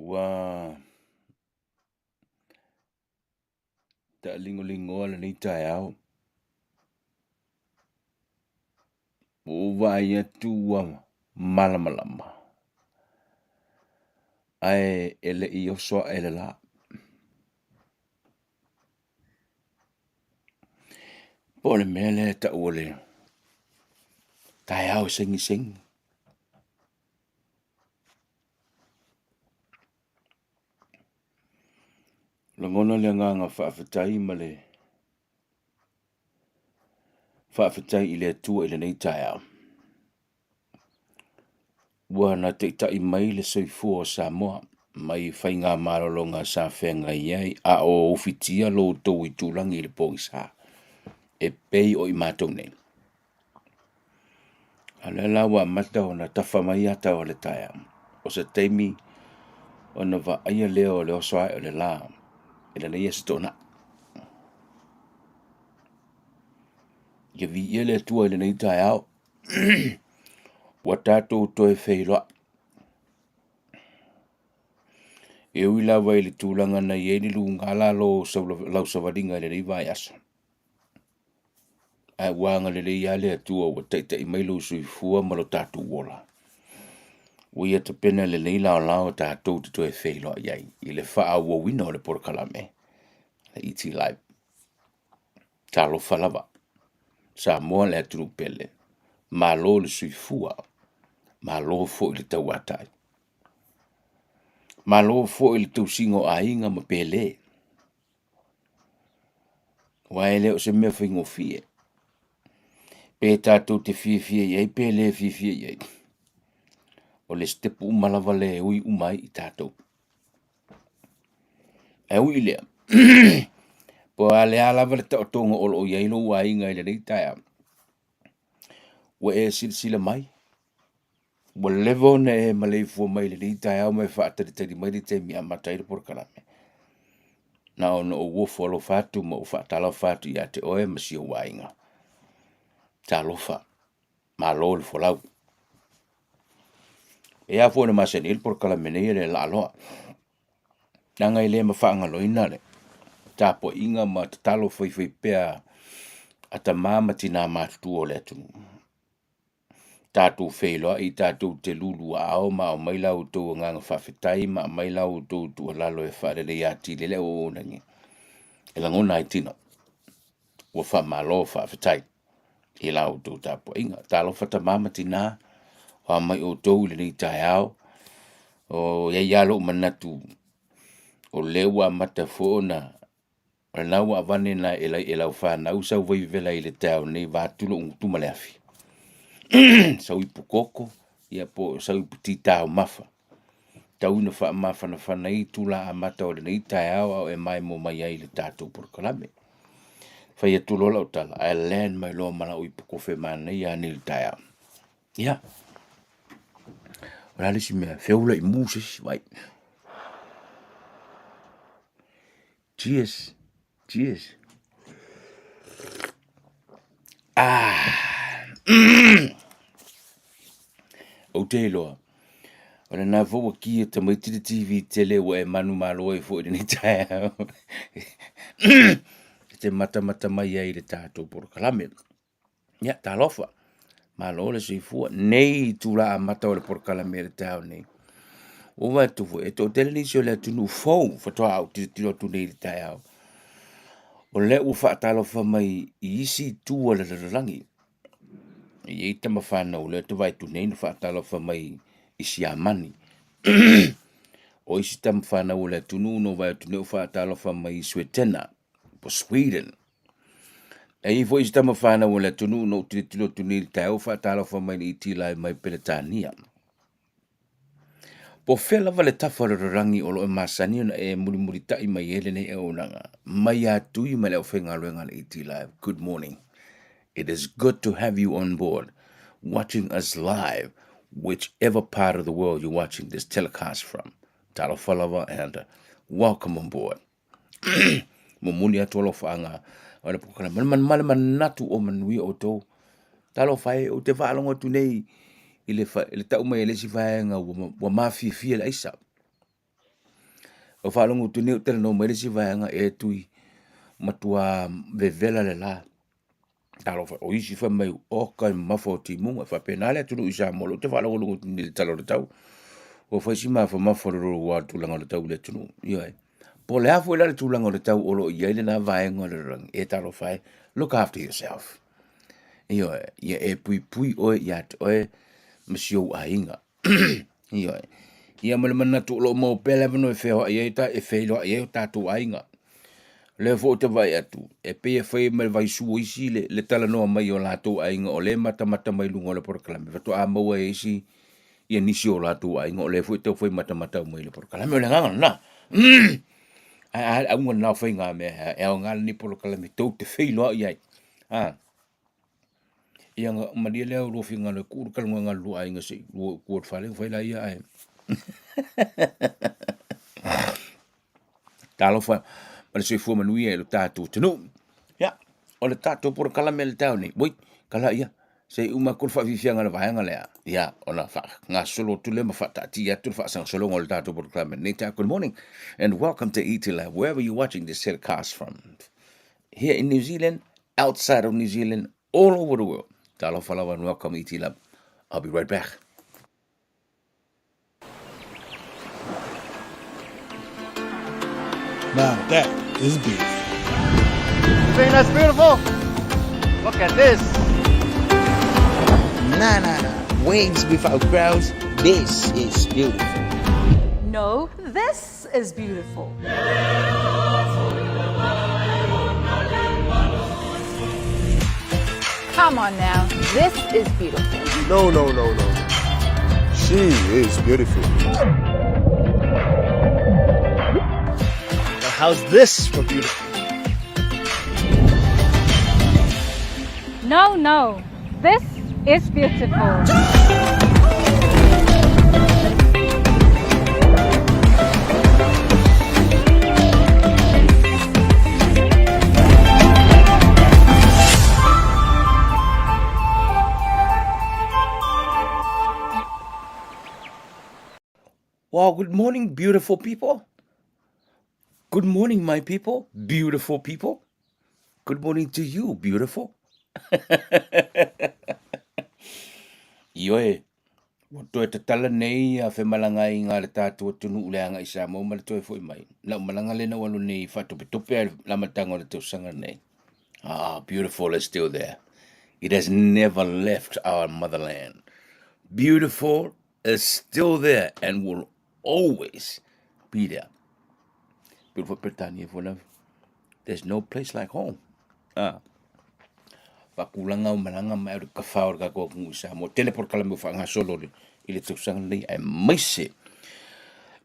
Ua ta'alingolingo le nei taeao. Ua ia tua malamalama. Ai ele I osoa ele la. Po le mele ta ule. Taeao singi. Langona le nganga whaafetai ma le. Whaafetai I le atua I le nei taeao. Ua na te itai mai le soifua o Samoa. Mai whainga marolonga sa whenga iai. A o ufitia lo tau I tūlangi I le pōisa. E pei o I mātou nei. Ale lawa mata o na tafa mai ata o le taeao. O se teimi o na va aia leo o le osoa o le la. E le nei esi tōna. Ia vi ia le atua I le nei taeao. Wa tātou toe wheiloa. E ui lawa I le tūlanga na I eni lu ngala lo lau savaringa le rei vai asa. Ai wanga le rei ale atua wa taita I mailo sui fua malo tātou wola. Ui ata pena le nei lao tātou te toe wheiloa iai. I le wha awa wina o le porkalame. Le Etlive. Talo whalawa. Sa moa le aturu pele. Ma lo le sui fua. Ma lo fo I le tau atai. Ma lo fo I le tau singo a inga ma pele. Wa ele o se mea whingo fie. Pe tātou te fie iei, pele fie iei. O le stepu umalawa le ui umai I tātou. E ui lea. Po ale alawa le tau tonga o iei lo ua inga I le nei taia. Wa e sila mai. Wa levo na e malei fua mai le nei taia o mai whaatari mai le te mi amatai le porkalame. Na o no o folo fatu ma o whaatala fatu I te oe ma si o wainga. Ta lofa. Ma lo le folau. E a fua na maseni il porkalame nei le la aloa. Nanga I le ma whaanga loina le. Ta po inga ma tatalo whai pea ata mama tina matutu o le atunu. Tātou whailoa I tātou te lulu ao ma o mailau tau nganga whawhetai ma mailau tau tua lalo e whaarele I ati lele o nangi. E langona I tino. Wa wha malo whawhetai. I lau tau tāpua inga. Tālo whata mama tina. Wa mai o tau le ni tai ao. O ia ialo manatu. O lewa mata fōna. O nau a vane na e lau whanau sau vai vela I le tau nei vātulo ungtuma le afi. Sau I pukoko, ia po sau I putita o mafa. Tau ina wha mafa na whanai tula a mata o le nei tai au e mai mo mai ai le tātou porkalame. Whai atu lola o tala, a land mai loa mana o I pukofe mana I ane le tai au. Ia. Ora lisi mea, whiaula I Moses, vai. Cheers. Cheers. O te loa. Ora nā fōua kia ta mai tiri TV tele wa e manu malo e fōi ni tai au. Te mata mai ai le tātou porkalame. Ia, tā lofa. Malo le sui fua. Nei tūla a mata o le porkalame le tau nei. O wai tufu, e tō tele nisi o le atunu fōu, whatoa au tiro tu nei le tai au. O le u whaatalo wha mai I isi tūa le rangi. I ei tama whanau le tu vai tu nei na whaatalo wha mai isi a mani. O isi tama whanau le tunu no vai tu nei whaatalo wha mai Swetena, po Sweden. E I fo isi tama whanau le tunu no tiro tu nei le tai au whaatalo wha mai Etlive mai Peletania. Po whela wale tawhara rangi o lo e masani na e muri tai mai ele nei e onanga. Mai a tui mai leo whenga luenga le Etlive. Good morning. It is good to have you on board, watching us live, whichever part of the world you're watching this telecast from. Talo whalawa and welcome on board. Mumuni atolo whaanga. Wana pukana man natu o manui o tō. Talo whae o te whaalonga tu nei. Ile tau mai ele si whaenga wa mawhia le aisa. O whalongo tu neu tele no meresi vaenga e tui matua vevela le la. Talo fa o isi fa mai o kai mafo ti munga fa penale tu isa molo te whalongo lungo tu nil talo le tau. O fa isi ma fa mafo ro wa tu langa le tau le tunu. Ia e. Po le hafo le tu langa le tau olo ia le na vaenga le rang. E talo fai, look after yourself. Ia e. Ia e pui oe ia te oe masio a inga. Ia e. Ia mele mana tu lo mo pele vano e feo ia ta e feo ia ta tu ainga. Le fo te vai atu. E pe e fai me vai su isi le tala no mai o la tu ainga o le mata mai lungo le porkalame. Vato a mo e isi ia nisi o la tu ainga o le fo te fai mata mai le porkalame. Le nganga na. A unga na fai nga me e o ngala ni porkalame tau te fai loa ia. Ia nga maria leo rofi nga le kur kalunga nga lu ainga se kuot fale fai la ia ai. Talo fa ma se fu manui e lo tatu tenu ya o le tatu por kala mel tau ni boi kala ia se uma kul fa vivia nga va nga le ya ona fa nga solo tu le ma fa ta ti ya tu fa sang solo ngol tatu por kala mel nita. Good morning and welcome to Etlive, wherever you're watching this telecast from, here in New Zealand, outside of New Zealand, all over the world. Talo fa and welcome Etlive. I'll be right back. Now that is beautiful. You think that's beautiful? Look at this. Nah. Waves without crowds. This is beautiful. No, this is beautiful. Come on now, this is beautiful. No. She is beautiful. How's this for beautiful? No, this is beautiful. Wow, good morning, beautiful people. Good morning, my people, beautiful people. Good morning to you, beautiful. Ioe, wato e te tala nei a whe malanga i ngā le tātua tunu uleanga i sa mau mara toi fwoi mai. Lau malanga le na walu nei whatope a la matanga o le tau sanga nei. Beautiful is still there. It has never left our motherland. Beautiful is still there and will always be there. Beautiful Britannia, there's no place like home. Pakulanga o malanga mai o ka whaor ka kua kungu sa mo tele por kala mo whaanga solo i le tausanga nei ai maise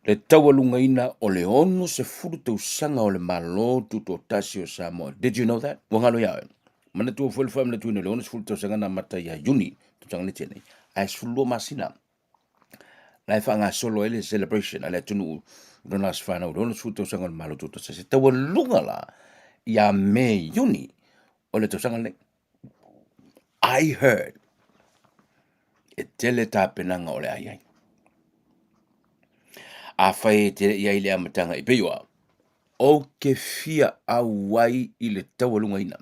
le taualunga ina o le ono se furu tausanga o le malo tu to tasi o Samoa. Did you know that? Wangalo ia mana tu fuel fam le tuina le ono se furu tausanga na mata ia Juni tausanga le tene ai sulu masina lai whaanga solo ele celebration ale tunu dona sfana o ono se furu tausanga le malo tu to tasi taualunga la ia me Juni o le tausanga le I heard e tele tā penanga o le ai. A whai e tele iai le amatanga i peioa. O ke fia a wai i le taualunga ina.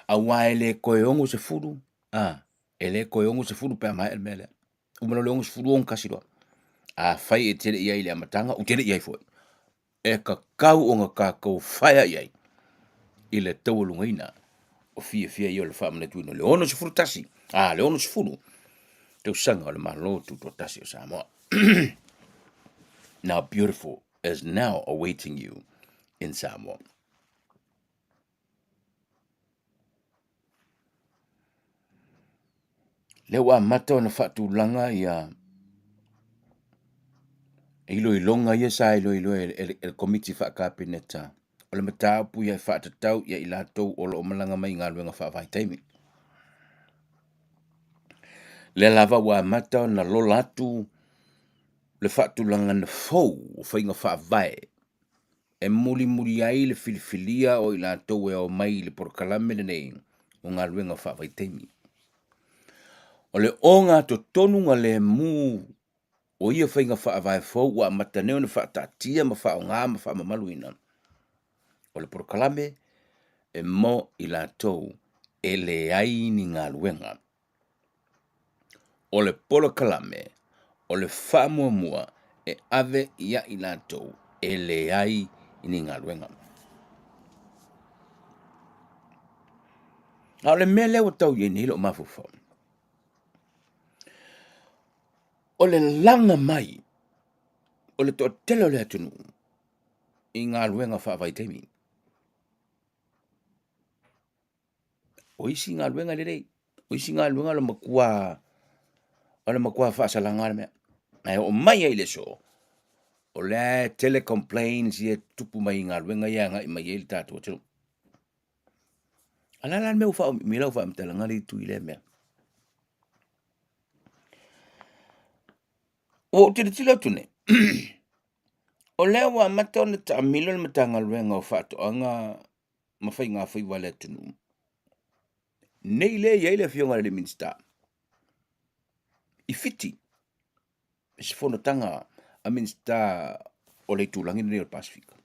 A wai le koe ongo se furu. E le koe ongo se furu pe mai el mele. Umano le ongo se furu on kasiroa. A whai e tele iai le amatanga o tele iai foi. E ka kau o ngā kākau whaia iai. I le taualunga ina. O fia i o le whamana tuino. Le ono se furu tasi. Le ono se furu. Te usanga o le malo tu to tasi o Samoa. Now beautiful is now awaiting you in Samoa. Le wa mata o na whaatulanga ia ilo ilonga ia sa ilo el komiti whaakapineta. O le mataapu ia whaatatau ia i lātou o lo malanga mai ngā luenga whaavaitaimi. Le lava wa mata na lo latu le whaatulanga na fau o whainga whaavai. E muri ai le filifilia o i lātou e o mai le porkalame le nei o ngā luenga whaavaitaimi. O le onga to tonu ngā le mū o ia whainga wha vai fau ua mataneo na wha tatia ma wha o ngā ma wha mamaluina. O le porokalame e mo I lātou e le ai ni ngā luenga. O le porokalame o le wha mua e ave ia I lātou e le ai ni ngā luenga. Na le mea leo tau ye ni lo mafufau. O le langa mai, o le to telo le atunu, I ngā luenga wha vai teimi. O isi ngā luenga le rei, o isi ngā luenga o le makua wha salanga le mea. Ai o mai ai le so, o le telecomplaints ye tupu mai ngā luenga ia ngai mai ele tātua tenu. Alala mea ufa o milau wha mtala ngari tu I le mea. O tira tila tune. O lea wa mata ona ta amilo le matanga luenga o whato anga mawhai ngā whai wale tunu. Nei le ia ile fionga le minsta. I fiti. E se fono tanga a minsta o le tūlangi nei o Pasifika.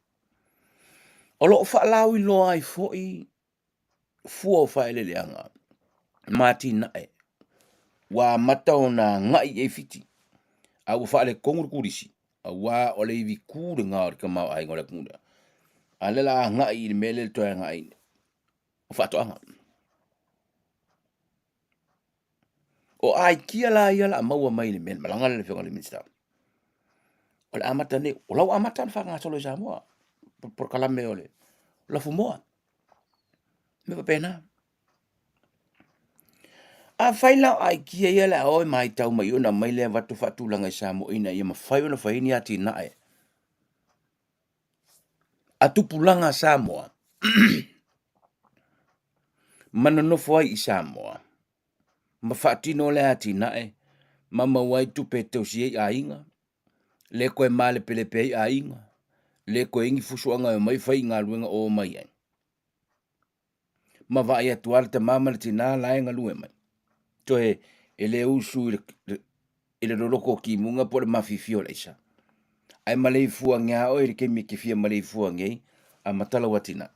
O lo whaalau I loa ai foi fua o whaele leanga. Mati nae. Wa mata ona ngai e fiti. A ua whaale konguru kurisi. A wa o le iwi kūre ngā o kamau ai ngore kūre. A le la ngai I le mele le toa ngai. O whato anga. O ai kia la ia la maua mai le mele. Malanga le whionga le minsta. O le amata ne. O lau amata na whanga solo I Samoa. Por kalame o le. La fumoa. Me pa pena. A whaila ai kia ia la oi mai tau mai una mai le watu whatulanga I Samoa ina ia ma whai ona whaini ati nae. A tupulanga Samoa. Manonofo ai I Samoa. Ma whaatino le ati nae. Mama wai tupe tausi ei a inga. Le koe male pelepe ei a inga. Le koe ingi fusuanga o mai whai ngā luenga o mai ai. Ma vai atuare te mama le tina laenga lue mai. Toe e le usu I le roroko ki munga po le mawhiwhio le isa. Ai malei fua ngā o e ke mi ke fia malei fua ngei a matala watina.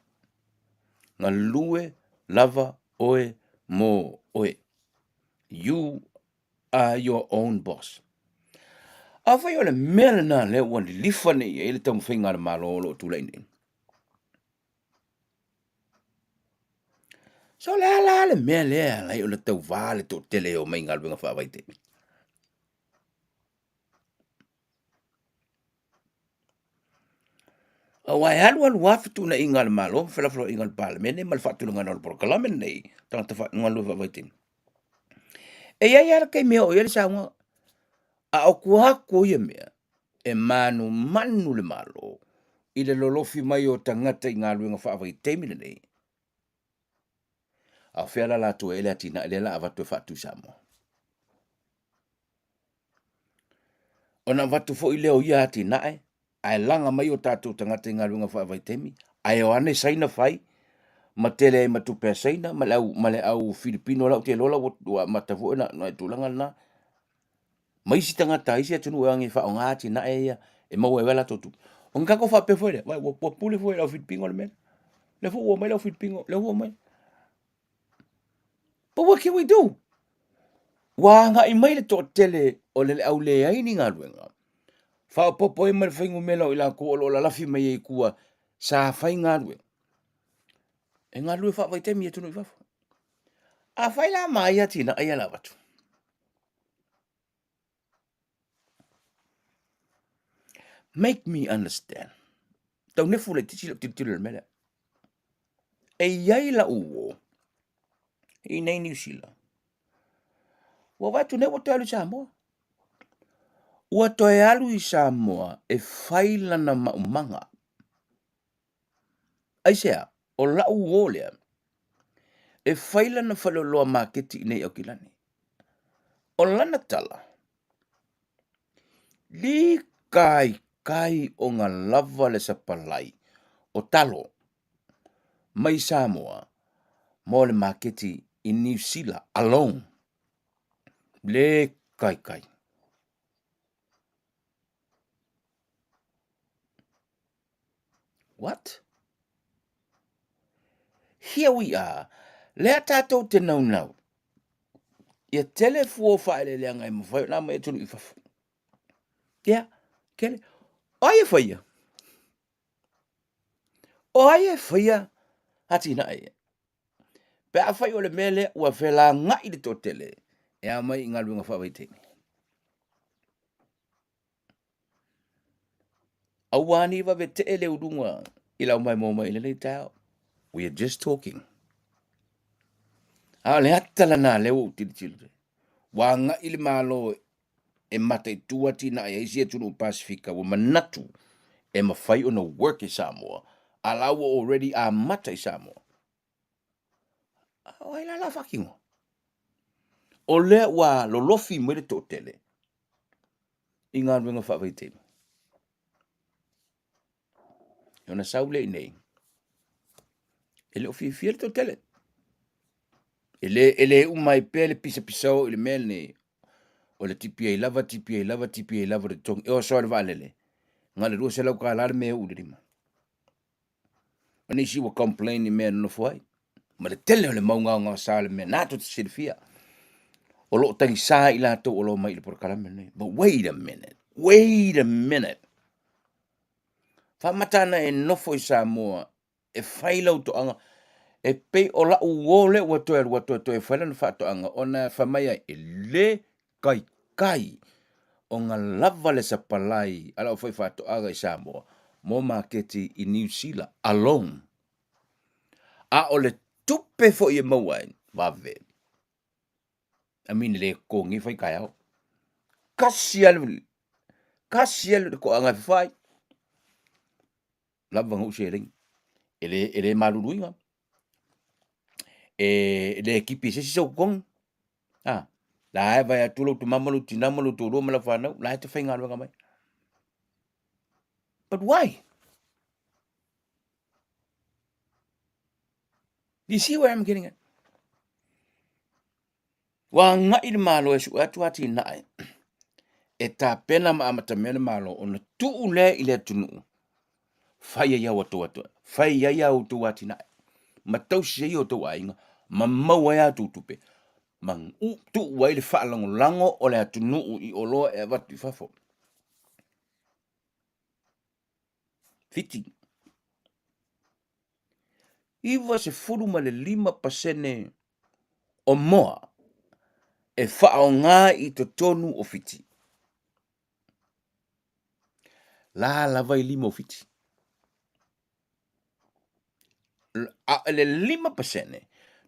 Ngā lue lava oe mo oe. You are your own boss. A whai o le mele nā le wani lifane I ele tamu whainga le malo o tu leini. So le ala le mele lai o le tau vale to tele o mai ngā luenga whaavai te. O wai alu wafitu na inga le malo, whelaflo inga le palamene, mal whatu nga nol prokalame nei, tangata ngā lua whaavai te. E iai ara kei mea o ele saunga, a o kuhako ia mea, e manu manu le malo, I le lolofi mai o tangata I ngā luenga whaavai te mine nei. A whiara la tua ele atina ele la avatu e whatu Samoa. Ona watu fo I leo ia ati nae, ai langa mai o tātou tangata I ngā luenga whaavai temi, ai o ane saina whai, ma tele ai matupea saina, ma le au Filipino lau te lola wa matafu na tūlanga na. Ma isi tangata isi atunu e angi wha o ngā ati nae ia, e mau e wela totu. O ngako wha pe fwere, wai wapule fwere lau Filipino le mena. Le fu ua mai lau Filipino, le ua mai. But what can we do? Wa nga I mai le to tele o le au le ai ni ngā luenga. Wha popo e mai whaingu mela o ila ko o la lafi mai e kua sa whai ngā luenga. E ngā lue wha vai temi e tunu I wafu. A whai la mai ati na ai ala watu. Make me understand. Tau nefu le titi le titi le mele. E iai la uo. I nei New Zealand. Wa watu ne watu alu Samoa. Ua toe alu I Samoa e whaila na maumanga. Aisea, o la uo lea. E whaila na whaloloa maketi nei au kilani. O lana tala. Li kai o ngā lava le sapalai. O talo. Mai Samoa. Mo le maketi I New Zealand alone. Le kai. What? Here we are. Lea tātou te nau. Ia tele fua whaere lea ngai mawhai, nā mai tunu I whafu. Kia, kele. Oia whaia. Oia whaia. Hati na e. Pea whai o le mele ua whela ngai le tō tele. Ea mai I ngā luenga whawai tēni. Awani wa ve te ele urunga. Ila mai mo mai le tau. We are just talking. Le atala na leo tili. Wa nga ili malo e mata I tua tina e isia tunu Pasifika wa manatu e mawhai o na work I Samoa. Alawa already a mata I Samoa. O ila la whakingo. O lea wa lolofi mwere tō tele. I ngā ruenga whawai tēni. Yona saule I nei. Ele ofi fiel tō tele. Ele umai pele pisa ele mel ne. O le tipi ai lava de tong. E o soa le valele. Ngā le rua se lau ka lare me ule rima. Mani si wa complain ni mea no fuai. Ma le tele o le maunga ngā sa le mea. Nā to te sirifia. O lo tangi sa I lato o lo mai le por kalame nei. But wait a minute. Whamatana e nofo I Samoa. E whailau to anga. E pei o la uole ua toe e whaila na whato anga. O na whamaya e le kai. O ngā lava le sapalai. Ala o whai whato anga I Samoa. Mo maketi I New Zealand. Alone. A o le tupe fo I mauai. Wave. Amini le kongi whai kai au. Kasi alu ko anga whai. Lava ngau se ring. Ele maluruinga. Le ekipi se so kong. La vai atulo tu mamalu tinamalu tu roma la whanau. La te whainga runga mai. But why? You see where I'm getting at? Wa ngai le malo e su atu ati nai. E ta pena ma amata mele malo o na tuu le I le tunu. Whaia iau atu. Whaia iau tu ati nai. Ma tausi iau tu ainga. Ma maua ia tu tupe. Ma tu wai le whaalango o le atunu I oloa e watu whafo. Fiti. Iwa se furu ma le 5% o moa e whao ngā I to tonu o fiti. La lava I 5 o fiti. Le 5%.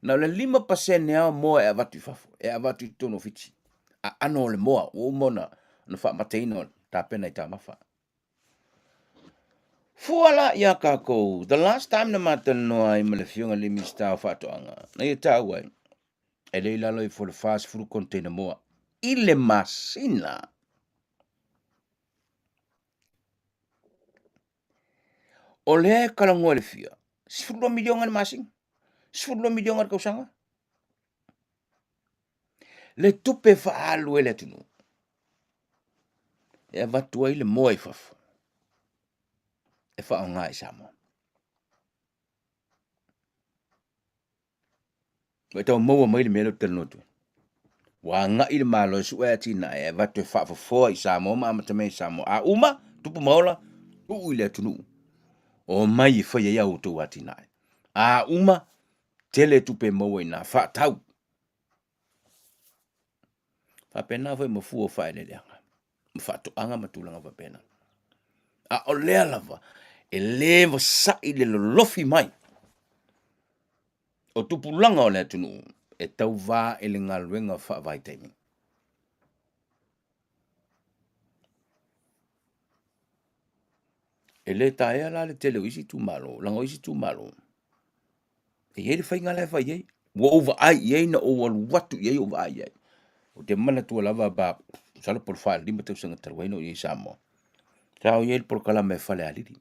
Na le 5% au moa e avatu fafo. E avatu I tonu o fiti. Ano le moa. O mona. Na wha mateino. Ta pena I ta mawha. Fuala ia kako. The last time na matanoa I ma le fionga limi stau whatoanga. Na ia tau ai. E le ilalo I for the fast food container moa. I le masina. O le kalangoa le fia. 10 milionga na masing. 10 milionga na kausanga. Le tupe whaalu e le tunu. E vatua I le moa I fafu. E whao ngā I Samoa. Wa tau maua mai le melo tanotu. Wa ngā I le malo su e tina e vatu e whaafofoa I Samoa ma amatame I Samoa. A uma, tupu maola, uu I le tunu. O mai I whaia iau tu atina. A uma, tele tupe maua I nā whaatau. Whapena whai mafua whae le leanga. Mwhatoanga matulanga whapena. A o lea lava, e lewa sai le lolofi mai. O tupulanga o lea tunu, e tau vā e le ngaluenga whaavai teimi. E le tae la le tele o isi tu malo, langa o isi tu malo. E ye le whai ngale whai yei. Wa over ai yei na o walu watu yei over ai yei. O te mana tua lava ba salo por whae lima tau sanga tarwaino i Samoa. Tau yei por kalame whale aliri.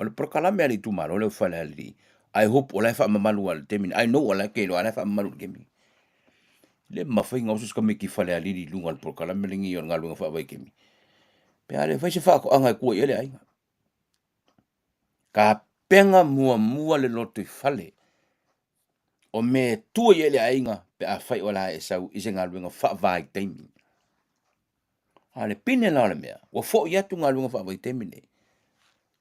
O le por kalame ali tu malo, o le whale aliri. I hope o lai wha mamalu al temin. I know o lai keilo, o lai wha mamalu kemi. Le mawhai ngausus ka meki whale aliri lunga al por kalame lingi o ngā lunga wha wai kemi. Pea le whai se wha ko anga kua i ele ainga. Ka penga mua le loto I fale. O me tua I ele ainga pe a whai o la e sau I se ngā luenga whaavai teimi. Ale pine la le mea. Wa fo I atu ngā luenga whaavai teimi nei.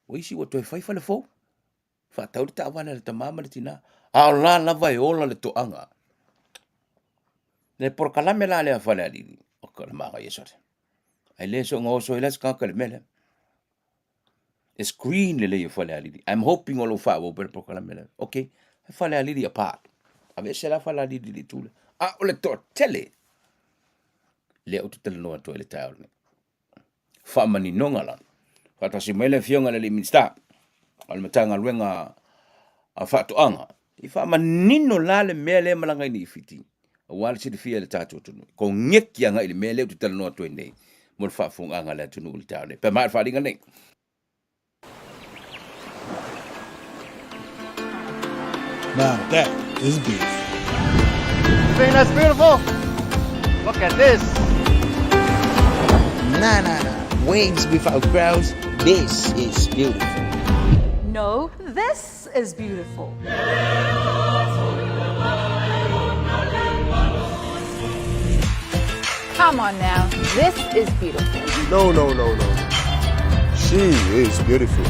O isi wa toi whai fale fo. Wha tau ta awana le ta mama le tina. A o la lava e ola le toanga. Le por kalame la le a whale alini. O ka le maga yesore. Ai le so ngā oso I las kaka le mele. It's green le le whale alini. I'm hoping o lo wha o bere por kalame le. Okay. Whale alini apart. Ave se la whale alini li tule. A o le to tele. Le o tutele noa to le tau ne. Wha mani nonga lan. Wha tasi mele fionga le minsta. Al matanga luenga a whaatoanga. I wha manino la le mea le malanga ni fiti. A wale si le fia le tātua tunu. Ko ngeki anga I le mea le tu tala noa toi nei. Mo le whaafunga anga le tunu le tau nei. Pe maa wharinga nei. Now that is beef. You think that's beautiful? Look at this. Nah. Waves without crowds. This is beautiful. No, this is beautiful. Come on now, this is beautiful. No. She is beautiful.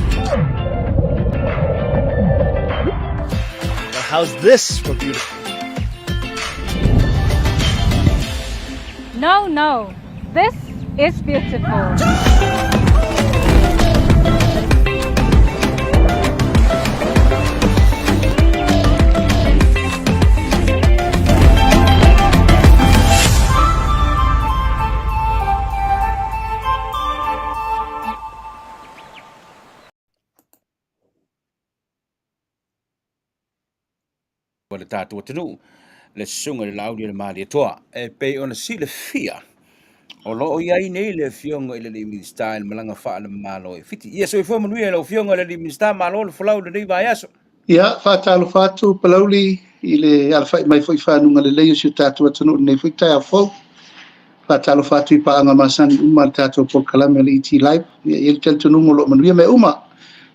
Now how's this for beautiful? No, this is beautiful. O le tātua tunu. Le sunga le laudi le maali e toa. E pei ona si le fia. O lo iai nei le fionga I le minsta le malanga wha le malo e fiti. Ia so I fo manuia le fionga le minsta malo le fulau le nei vai aso. Ia, whātalo whātu palauli I le alwhai mai fwoi whanunga le leio si o tātua tanu nei fwoi tai a fau. Whātalo whātu I paanga masani uma le tātua por kalame le Etlive. Ia il tel tanu ngolo manuia me uma.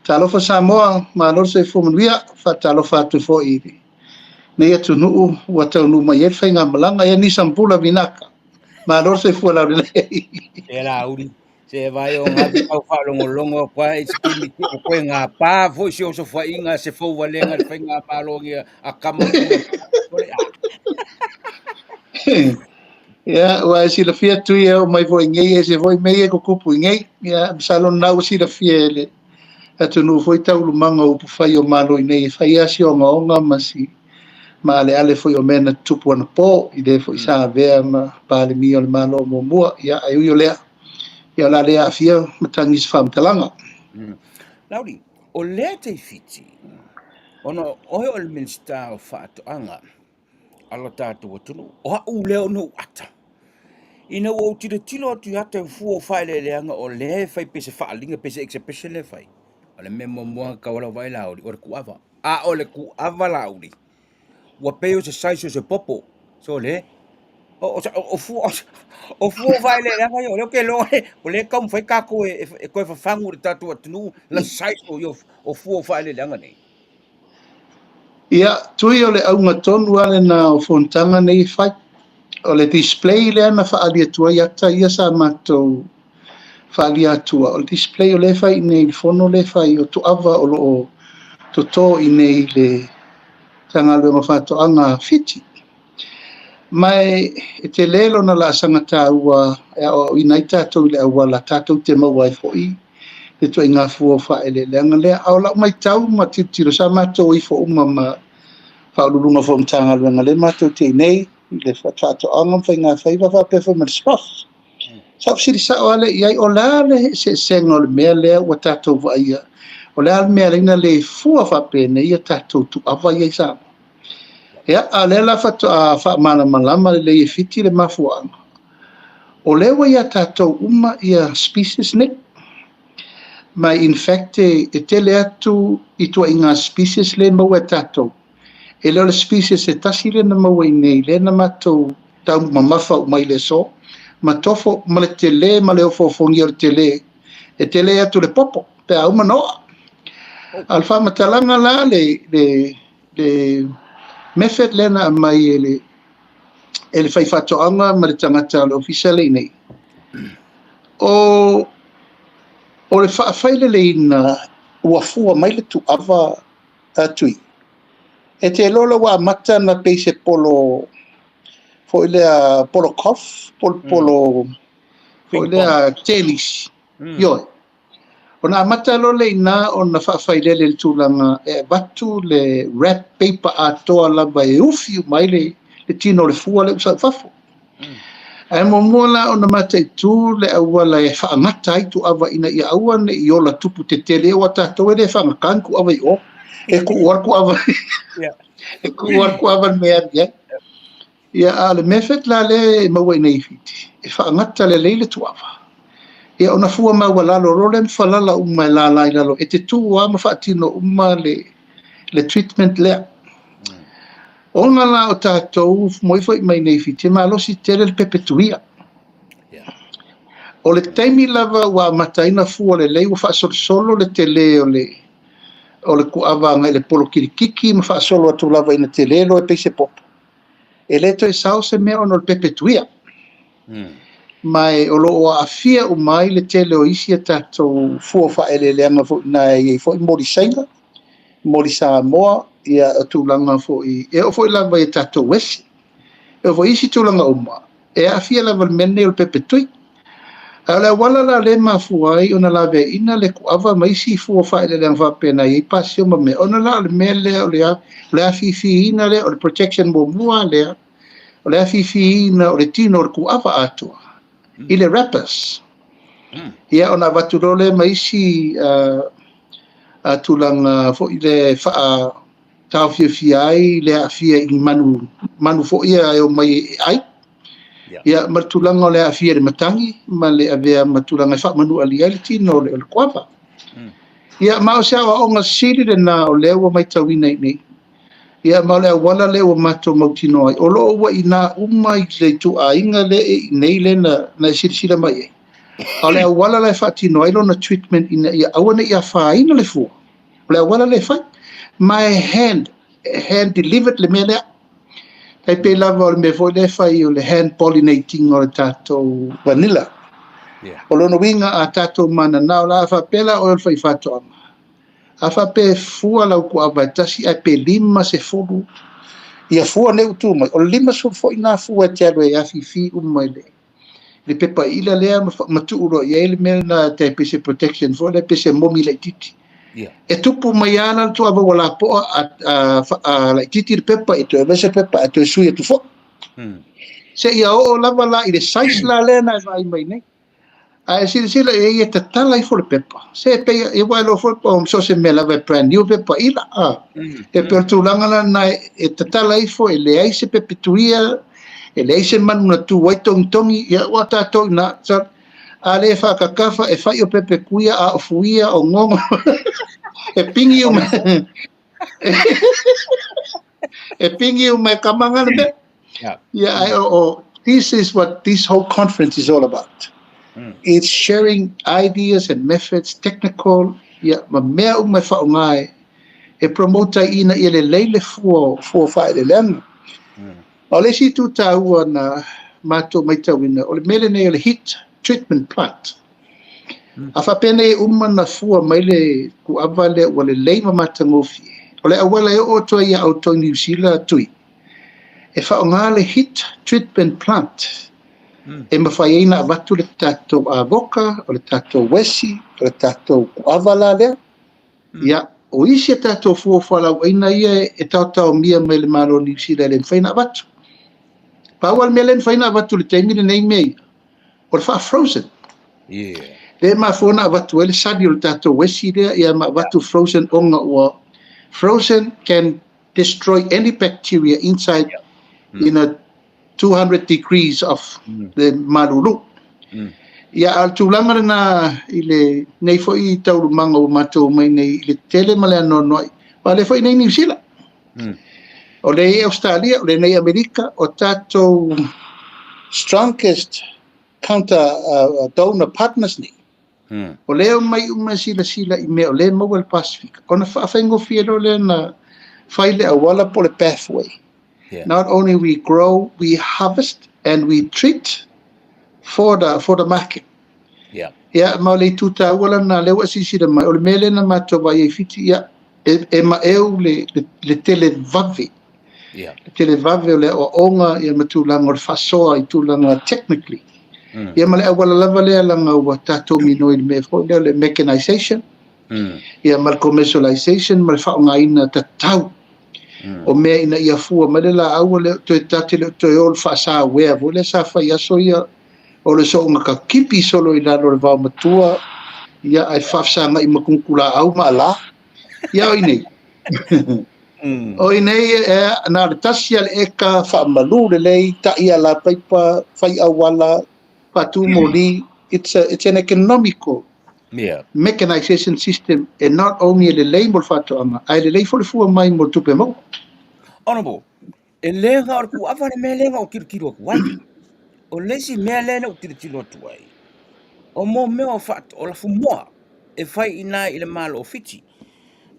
Talo wha Samoa, ma lor se fo manuia, whātalo whātu fo I nei atu nuu ua taunu mai e whainga malanga ia ni sampula vinaka. Ma lor se fo lau le lei. E la uri. Se vai o ngā pau whalongolongo kwa e sikimi ki o koe ngā pā fo si o so whainga se fo walenga le whainga pālongi a kamakua. Ia, ua si la fia tui e o mai vo ingei e se voi mei e ko kupu ingei. Ia, salon nau si la fia le. Atu nuu foi tau lumanga upu whai o malo I nei e whai asi o ngaonga masi. Ma ale foi o mena tupu ana po I le foi sa vea ma pale mi o le malo mo mua. Ia, ai ui o lea. Ia la lea fia matangis whamtalanga. Lauri, o lea te fiti. Ono ohe o le minsta o whaatoanga. Ala tātua tunu. O hau leo no ata. Ina o tira tilo atu hata fu o whaile leanga o le whai pese whaalinga pese exhibition le whai. O le memo mua kawala vai lauri. O le kuava. A o le kuava lauri. Wa peo se saiso se popo. So le. O fu vai le leanga yo. Leo ke lo o le kam whai kako e koe whawhangu re tātua tunu. La saiso yo o fu o whaile leanga nei. Ia, tui o le aunga tonu ale na o fontanga nei whai. O le display le ana whaalia tua iata ia sa mātou whaalia atua. O le display o le whai nei le fono le whai o tuawa o lo to tō I nei le tangaluenga whātoanga fiti. Mai e te lelo na la sangata ua o inai tātou le aua la tātou te maua e fōi. Le tua inga fua whae le leanga lea. Au lau mai tau ma tiro sa mātou I fo uma ma whaululunga fo mtangaluenga le mātou te nei. Le whātoanga whainga whaiva whapefa ma spos. Sau siri sa o ale iai o lale se senga o le mea lea ua tātou vaia. O le al mea reina le fua whapene ia tātou tu awa iai sa. Ia a le la whaamana malama le e fiti le mafuanga. O lewa ia tātou uma ia species nek. Mai in fact e tele atu I tua inga species le mau e tātou. E leo le species e tasi le na mau e nei le na matou tau mamafa umai le so. Ma tofo ma le tele ma le ofofongi o le tele. E tele atu le popo. Pe au manoa. Alfa matalanga la le method lena mai ele fai fatoanga ma le tangata le official nei. O le whaafaile le ina uafua mai le tu ava atui. E te lola wa mata na peise polo fo ile polo golf, polo fo ile tennis. Yo. Ona mata lo le ina ona whaafaile le tūlanga e batu le wrap paper atoa lava e ufi mai le tino le fua le usa fafu. E mo mola ona mata I tu le aua la e whaangata I tu ava ina ia aua ne I ola tupu te tele o tātou e le whangakan ku ava I o. E ku uar ku ava. E ku uar ku ava mea ia. Ia a le method la le maua ina I fiti. E whaangata le leile tu ava. Ia ona fua maua lalo role mwhalala umma e la lai lalo. E te tu wa ma whaatino umma le treatment lea. Ona la o tātou moi foi mai nei fiti ma losi tele le pepetuia. O le taimi lava wa mataina fua le lei wa whaasolo le tele o le kuawa ngai le polo kirikiki ma whaasolo atu lava ina tele lo e peise popo. E leto e sao se mea ono le pepetuia. Mai o lo o afia o mai le tele o isi a tātou fua whaele leanga fo na e fo I mori sainga, mori Samoa, ia tūlanga fo I e o fo I lava e tātou wesi. E o fo isi tūlanga uma. E afia lava le mene o le pepetui. Ala wala la le mafuai ona la ve ina le kuava mai si fua whaele leanga whapena I pasio ma me. Ona la le mele o le afifi ina le o le protection mo mua lea. O le afifi ina o le tino o le kuava atua. I le rappers. Ia ona watulole mai si tūlanga fo I le wha tau fiai le afia I manu fo ia e o mai ai. Ia matulanga o le afia le matangi ma le avea matulanga wha manu ali ai le tino o le kuava. Ia mao sea wa onga siri le na o lewa mai tawina nei. Ia mao le wala le o mato mautino ai. O loo wa ina umai le tu a inga le nei le na siri mai e. O le wala le whatino ai lo na treatment ina ia awane ia wha ina le fua. O le wala le whai. My hand delivered le mea lea. Kai pe lava o le me foi le whai o le hand pollinating o le tātou vanilla. O lono winga a tātou mana nao la a whapela o le whai whatoanga. A whape fua lau ku awa tasi a pe lima se furu. Ia fua ne utu mai. O lima so fo ina fua te alo e afifi umai le. Le pepa ila lea matu uro ia ele mea na te pese protection fo le pese momi le titi. E tupu mai ana tu awa wala poa a la titi le pepa e tu e vese pepa e tu e sui e tu fo. Se ia o lava la i le sais la lea na e vai mai nei. A sila e te tala I for pepa. Se pe e wai lo for po so se me lava brand new pepa ila e per tulanga na e te tala I for e le ai se pepetuia e le se manu na tu wai tongi ia wa tatou na sa a le fa kakafa e fai o pepe kuia a fuia o ngongo e pingi o me e pingi o me kamanga le this is what this whole conference is all about. It's sharing ideas and methods, technical, ma mea o me whaongai, e promota ina I le leile fua whae le lenga. O le si tu tāua na mato mai tauina, o le mele nei o le heat treatment plant. A whapene e na fua mai le ku awa le o le leima matangofi. O le awala e o toa ia au toi New Zealand tui. E whaonga le heat treatment plant. E mawhaiena a watu le tātou a voka, o le tātou wesi, o le tātou kuawala lea. Ia, o isi e tātou fuawhalau eina ia e tātou mia mai le maro New Zealand le mwhaina a watu. Pawal mea le mwhaina a watu le teimine nei mei. O le wha frozen. Le ma fona a watu ele sadi o le tātou wesi lea, ia ma watu frozen onga ua. Frozen can destroy any bacteria inside in a 200 degrees of the maruru. Ia al tūlanga na I le nei fo I taurumanga o matou mai nei le tele ma le anonoi. Pa le fo I nei New Zealand. O le Australia, o le nei Amerika, o tātou strongest counter donor partners ni. O leo mai uma sila I mea o le mau le Pacific. Ona whaafengofia lo le na whaile awala po le pathway. Yeah. Not only we grow, we harvest and we treat for the market. Yeah. Ia ma le tuta wala na le wasisi le mai o le mele na mato vai e fiti ia e ma eu le tele vave. Yeah. Le tele vave le o onga ia matulanga o fasoa I tulanga technically. Ia ma le awala lava le langa wa tato mino I me fo le mechanization. Ia ma le commercialization ma le whaongaina tatau. O mea ina ia fua ma le la aua le to tate le to ol fasa wea vo le sa fa ia so ia o le so nga ka kipi solo I lalo le vau matua ia ai whafsanga I makunkula au ma la ia o inei o inei na le tasi ale eka whaamalu le lei ta ia la paipa whai awala patu moli it's an economical mechanization system and not only le lei mo whatoanga ai le lei fo le fua mai mo tupe mau Honorable, e lenga o ku afa me lenga o kiro ku ai. O lesi me lenga o kiro tu ai. O mo me o fat o la fumoa e fai ina I le malo o fiti.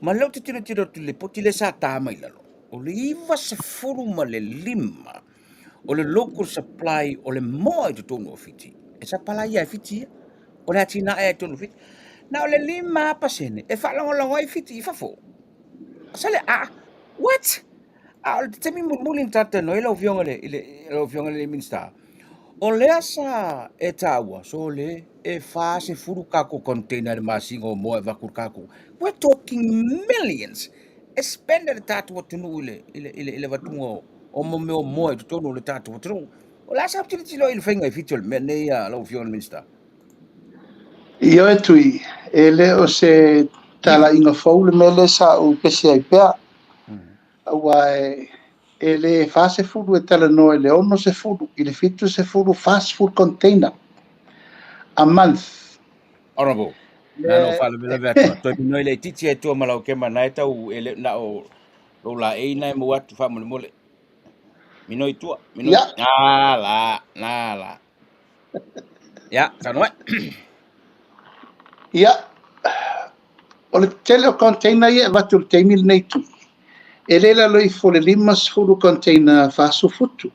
Ma leo te tiro tu le poti le sa ta mai lalo. O le iwa se furu ma le lima. O le local supply o le moa I tonu o fiti. E sa pala ia fiti. O le atina e tonu fiti. Na o le lima pasene e fa longo ai fiti I fafo. Sale what? Al te mi mulin tata no ilo fiongale ilo fiongale minsta. O le asa e tawa so le e fa se furu kako container masingo mo e vakur kako. We're talking millions. E spende le tatu o tunu ile vatungo o mo me o mo e tonu le tatu o tunu. O la sa ptili tilo il fenga fitol me ne ya lo fiongale minsta. Io e tui e le o se tala inga fau le mele sa o pesi ai pea Wai ele fase furu e tala no ele ono se furu ele fitu se furu fast food container a month. Honorable. Na no fala vela vetua. Toi no ele titi e tua malau ke mana e tau ele na o lo la e na mo wat fa mo mole. Mino I tua, mino. Ya. Na la. Ya, kanoi. Ya. O le tele o container ia watu te mil nei tu. Ele la loi fo le limas furu container fasu futu.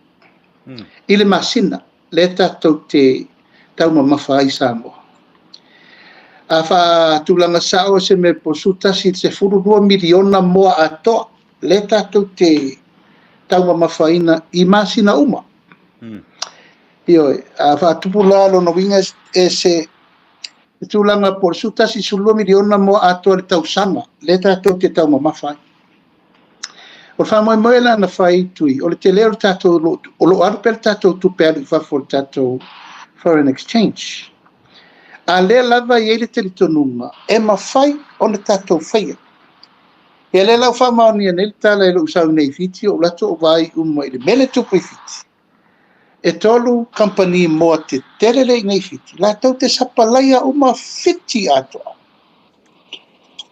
Ile masina le tatou te tau mamafa I Samoa. A fa tulanga sao se me posuta si se furu 2 miliona moa atoa le tatou te tau mamafaina I masina uma. Io a fa tupula lo no winga e se tulanga posuta si su 2 miliona moa atoa le tau sama le tatou te tau mamafai. O fa mo moela na fai tui o le te leo tatou o lo arpel tatou tu per fa for tatou foreign exchange. A le lava I ele te litonunga e mawhai o le tatou whaia. E le lau whamaoni anel tala e lo usau nei fiti o lato o vai umo i le mele tupu I fiti. E tolu company moa te terele nei fiti. La tau te sapalaia uma fiti atoa.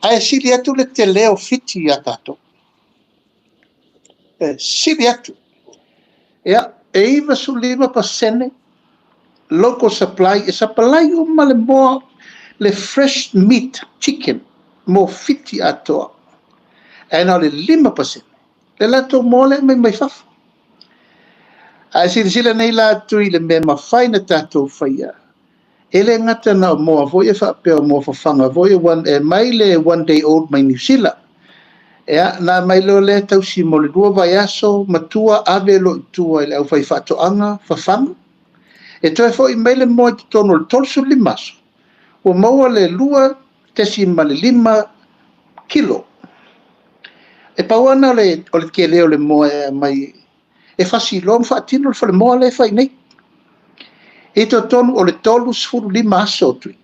A e sili atu le te leo fiti a tatou. Sili atu. Ea, e iwa su 5% local supply e sapalai uma le moa le fresh meat chicken mo fiti atoa. E na le 5%. Le lato mole mai fafu. A sila nei la tui le me mawhai na tatou whaia. Ele ngata na moa voia whapea moa whawhanga voia mai le 1 day old mai New Zealand. Ea, na mai lo le tau si mo le 2 vai aso matua ave lo tua i le au whai whatoanga whawhanga. E toi fo I mai le moa te tono le tolsu limaso. O maua le 2 tesi ma le 5 kilo. E pauana o le ke leo le moa mai e fasi lo fa tino le moa le fai nei. E to tonu o le tolu se furu 5 aso tui.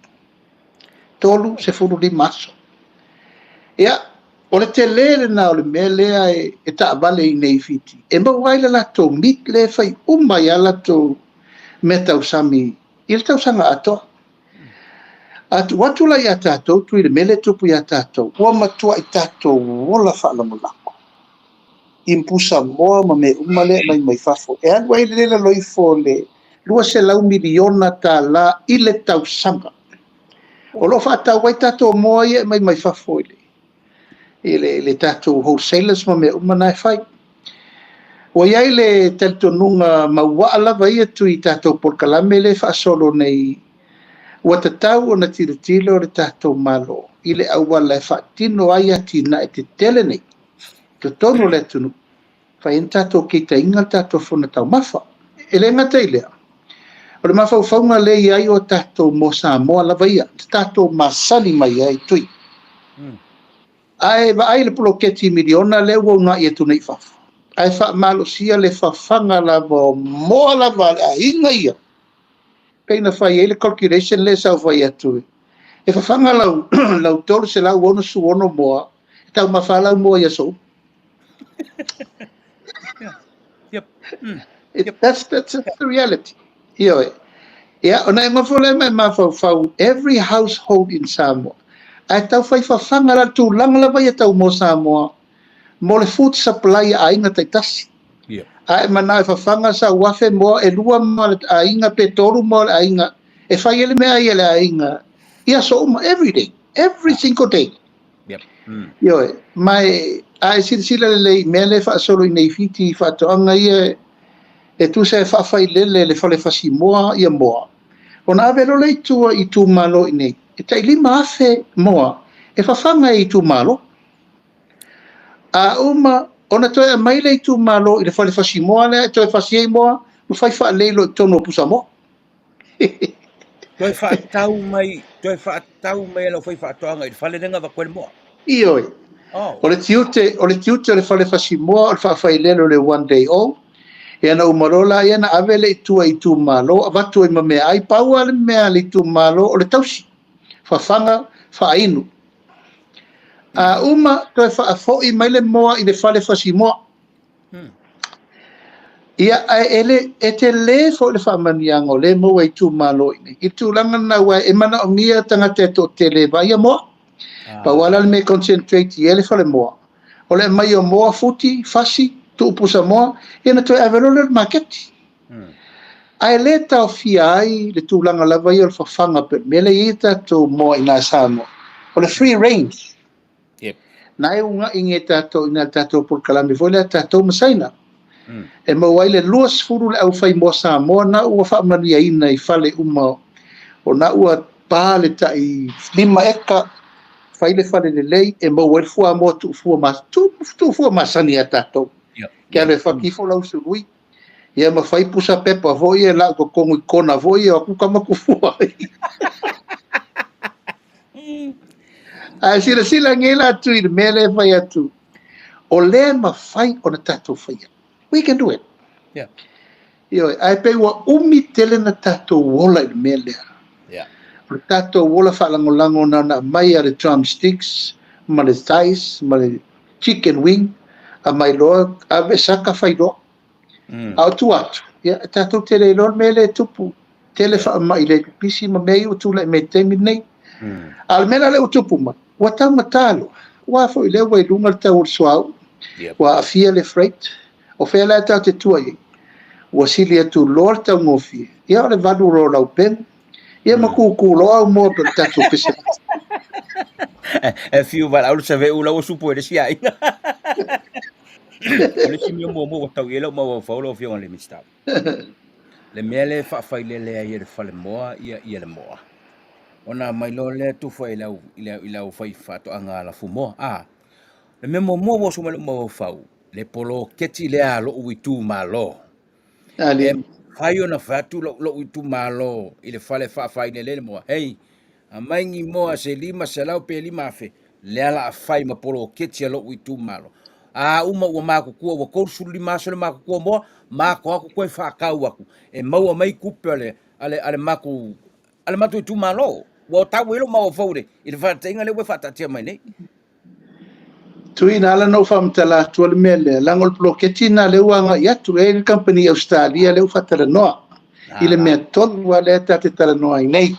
Tolu se furu 5 aso. Ia, o le te lele na o le mea lea e ta vale I nei fiti. E mawai le lato mit le fai umai a lato me tau sami. I le tau sanga atoa. Atu watu la ia tatou, tui le mele tupu ia tatou. Ua matua I tatou wola whaalamulako. Impusa moa ma me umale mai fafo. E anwa I le loi fo le 2 miliona ta la I le tau sanga. O lo whaatau wai tātou moa ia mai whafo le tātou wholesalers ma mea umana e whai. O iai le teltonunga maua alawa ia tui tātou porkalame le whaasolo nei ua tatau o na tiritilo le tātou malo. I le awala e whaatino ai ati na e te tele nei. Ka tono le tunu. Whai en tātou keita inga tātou whona tau mawha. E le ngata i lea. O le mawhau whaunga le iai o tātou mo Samoa lawa ia. Tātou masani mai ai tui. Ai va ai le poloketi miliona le ua nga ia tunei whafu. Ai wha malo sia le whawhanga lawa moa lawa a inga ia. Peina whai e le calculation le sau whai atu. E whawhanga lau tolu se lau ono su ono moa. E tau mawhalau moa ia so. That's the reality. Io e. Ia, ona e mawhole mai mawhau every household in Samoa. Ai tau whai whawhanga la tū langa lawa ia tau mo Samoa. Mo le food supply a inga taitasi. Ai mana e whawhanga sa wafe moa e lua moa a inga pe toru moa a inga. E whai ele mea ia le a inga. Ia so uma every day. Every single day. Io e. Mai ai sila le mea le whaasolo i nei fiti whaatoanga ia e tu se whawhai lele le whale whasi moa ia moa. Ona avelo le itua i tu malo i nei. E tai lima afe moa. E whawhanga i tu malo. A uma, ona toi a mai le tu malo i le whale whasi moa le, toi whasi ei moa, mu whai wha leilo i tono pusa moa. Toi whaatau mai alo whai whaatoanga i whale renga wa koe moa. Ioi. O le tiute o le whale whasi moa, o le whawhai lelo le one day old. E ana umarola e ana avele i tua i tu malo, a watu i ma mea ai paua le mea li tu malo o le tausi. Whawhanga, whainu. A uma toi whaafo i mai le moa i le whale whasi moa. Ia ele e te le fo le whamaniango le moa i tu malo ini. I tu langa na wai e mana o mia tangata e to te le vai a moa. Pa wala le me concentrate i ele whale moa. O le mai o moa futi, fasi, tu upusa moa, e na toi avelo le maketi. Ai le tau fia ai le tu langa lava i o le whawhanga pe mele i tato moa i nā Samoa. O le free range. Nai unga inge tato ina tato por kalame foi le tato masaina. E mo wai le luas furu le au fai mo Samoa na ua whaamania ina i fale uma o na ua pā le ta i lima eka fai le fale le lei e mo wai fua mo tu fua masani a tato. Kia le whakifo lau surui. Ia ma fai pusa pepa voi e lau ko kongu i kona voi e aku kamaku fua. Ai sila ngela tu i mele vai atu. O le ma fai o na tatou fai. We can do it. Yeah. Io ai pe wa umi tele na tatou wola i mele. Yeah. O tatou wola fa lango na mai a le drumsticks, ma le thighs, ma le chicken wing, a mai loa a ve saka fai do. Au tu atu. Ya tatou tele lor mele tupu. Tele fa mai le pisi ma mei o tu le me temi nei. Al mena le utupu ma. Wa tau matalo. Wa fo ile wa lunga tau suau. Wa afia le freight. O fe la tau te tuai. Wa sili atu lor tau ngofi. Ia le vadu ro lau pen. Ia makuku lo au mo pe tatu pese. E fiu va au se ve ula o supo de sia. Le simi mo tau yelo mo fa lo fiu le mista. Le mele fa fa le ia fa le moa ia le moa. Ona mai lo le tu foi ila fai fato anga la fumo le memo mo so mo fau le polo keti le alo u tu malo Ali fai ona fatu lo u tu malo ile fale fa le mo hey mai ngi mo se lima se lau pe lima fe le ala fai ma polo keti lo u tu malo uma o ma ku o ko su lima so ma ku mo ma ko ko fa ka aku e mau mai ku pele ale maku ale matu tu malo wo ta welo ma fore il fa tenga le we fa ta tia mai nei tui na la no fam tala tu le mele langol bloketina le wanga ya tu e company Australia le fatala no ile me ton wala ta te tala no ai nei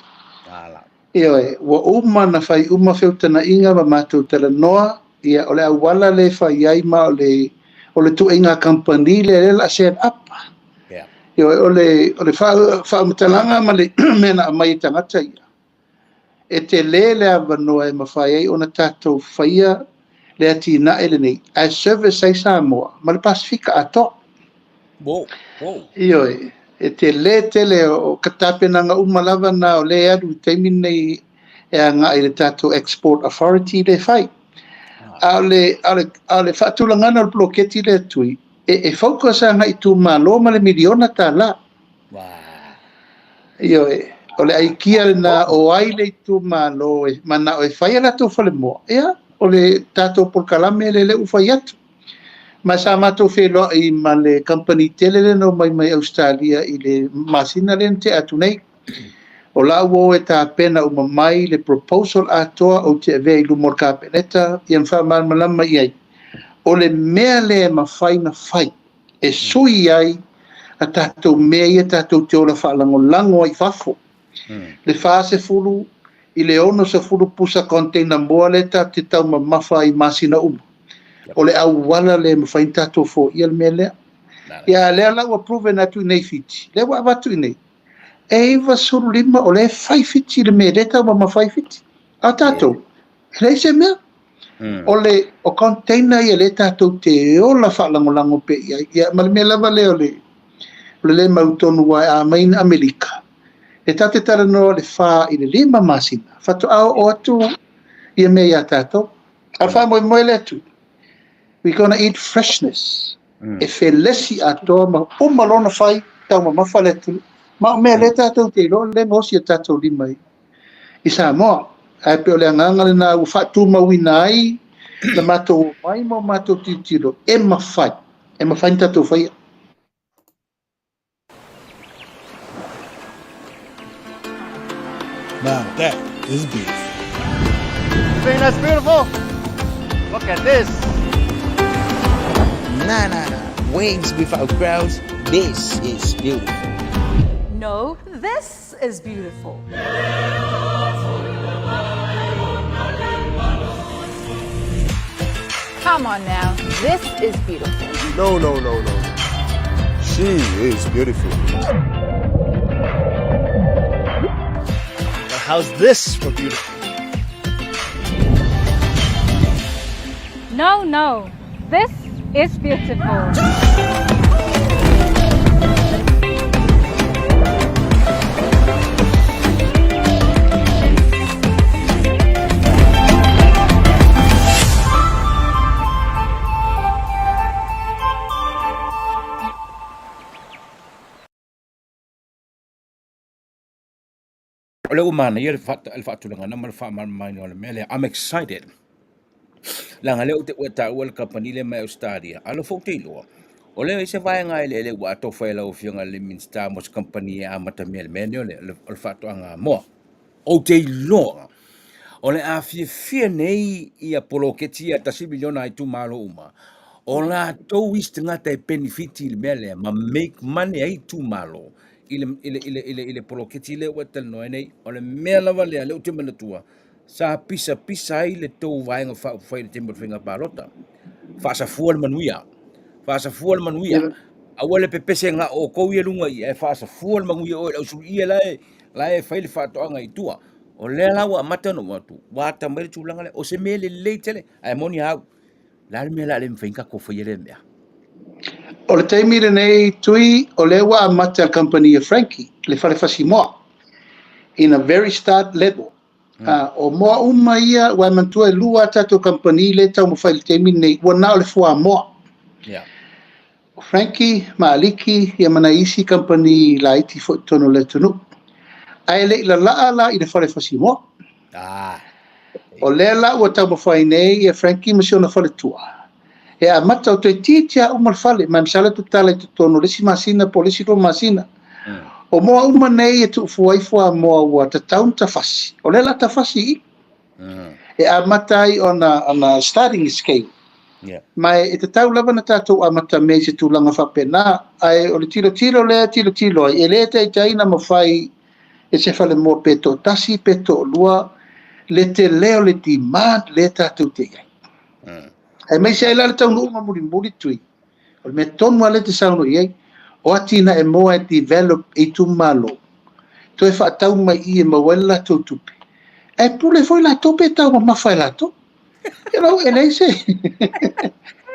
ala wo uma na fai uma feutana inga ma matu tala no ia ole wala le fai ai ma ole tu inga company le la set up ole fa talanga ma le mena mai tangata e te lele a wanoa e mawhai ai ona tātou whaia le ati na ele nei. A service ai Samoa, ma le Pasifika ato. Whoa, whoa. Ioi, e te le tele o katapenanga umalava na o le adu teimi nei e anga i le tātou Export Authority le whai. Ale whaatulangana o bloketi le tui, e focus anga i tu malo ma le miliona tā la. Wow. Ioi, o le aikia na o ai le tu malo e mana o e whai ala tō whale moa. Ea, o le tātou polkalame le uwhai atu. Ma sa mātou wheloa i ma le company tele le no mai Australia i le masina le te atu nei. O la uo e tā pena uma mai le proposal atoa o te ave i lumor kāpeneta i an whaman malama i ai. O le mea le mawhai na whai e sui ai a tātou mea i a tātou te ola whaalango lango ai whafo. Le whaase fulu i le ono sa fulu pusa container moa le tā te tau ma mawha i masina uma. O le au wala le mawhai tātou fo i al mea lea. Ia lea lau approve na tu i nei fiti. Lea wa watu i nei. E iwa suru lima o le whai fiti le mea le tau ma mawhai fiti. A tātou. Lei se mea. O le o container i le tātou te ola whaalango lango pe i ai. Ia ma le mea lava le o le mautonu wai a main Amerika. E tate tara no le wha i le lima masina. Whatu au o atu i a mea i a tātou. A wha moe le atu. We're going to eat freshness. E whe lesi atoa ma umalona whai tau ma mawha le tu. Ma o mea le tātou te ilo le ngosi a tātou lima i. I Samoa. Ai pe o le anganga le nā u whatu mawina ai. Le mātou mai mo mātou titilo. E mawhai. E mawhai tātou whai. Now that is beautiful. Think that's beautiful? Look at this. Nah. Waves without crowds. This is beautiful. No, this is beautiful. Come on now, this is beautiful. No. She is beautiful. Now, how's this for beautiful? No, this is beautiful. O le umana ia le whaatulanga na mai no le mele. I'm excited. Langa leo te ua ua le kapani le mai Australia. Alo fo te iloa. O leo se vai ngai le ua to fa la ofionga le minsta mos company a mata mele menio le whaatuanga mo. O te iloa. O le a fia nei i a poloketi a tasi miliona ai tu malo uma. O la to istinga te benefiti le mele ma make money ai tu malo. Ile poloketi le ua tel no nei. O le mea lava le le utima na tua. Sa pisa ai le tau vaenga whai le tempo whinga pārota. Whaasafua le manuia. Whaasafua le manuia. Aua le pepese ngā o kou ia lunga i e whaasafua le manuia o au suru ia lae whai le whaatoanga i tua. O le lau a mata no matu. Wata mai le tūlanga le. O se mele le tele. Ai moni hau. La le mea la le mwhinga ko whai le mea. O le teimi le nei tui o le wa a mata company of Frankie. Le whale whasimoa. In a very start level. O moa uma ia wai mantua e lua tato company le tau mawhai le teimi nei ua nao le fua moa. Yeah. Frankie, Maaliki, ia mana isi company la iti fo tono le tunu. Ai le ila la i le whale whasimoa. O le la ua tau mawhai nei ia Frankie masiona whale tua. E a mata o te titia umal whale, mai msala tu tala i tu tono lesi masina, po lesi ro masina. O moa uma nei e tu fuaifua moa ua ta taunta fasi. O le la ta fasi i. E a matai ona starting scale. Mai e te tau lava na tātou a mata mei se tūlanga whapena. Ai o le tilo lea tilo ai. E le te taina mawhai e se whale moa peto tasi, peto lua. Le te leo le demand le tātou te iai. Ai mai se aila le tau nuu muri tui. O le me tonu ale te sauno iai. O atina e moa e develop e tu malo. To e whaatau mai i e mawela tau tupi. e pule foi la tope tau ma fai la to you know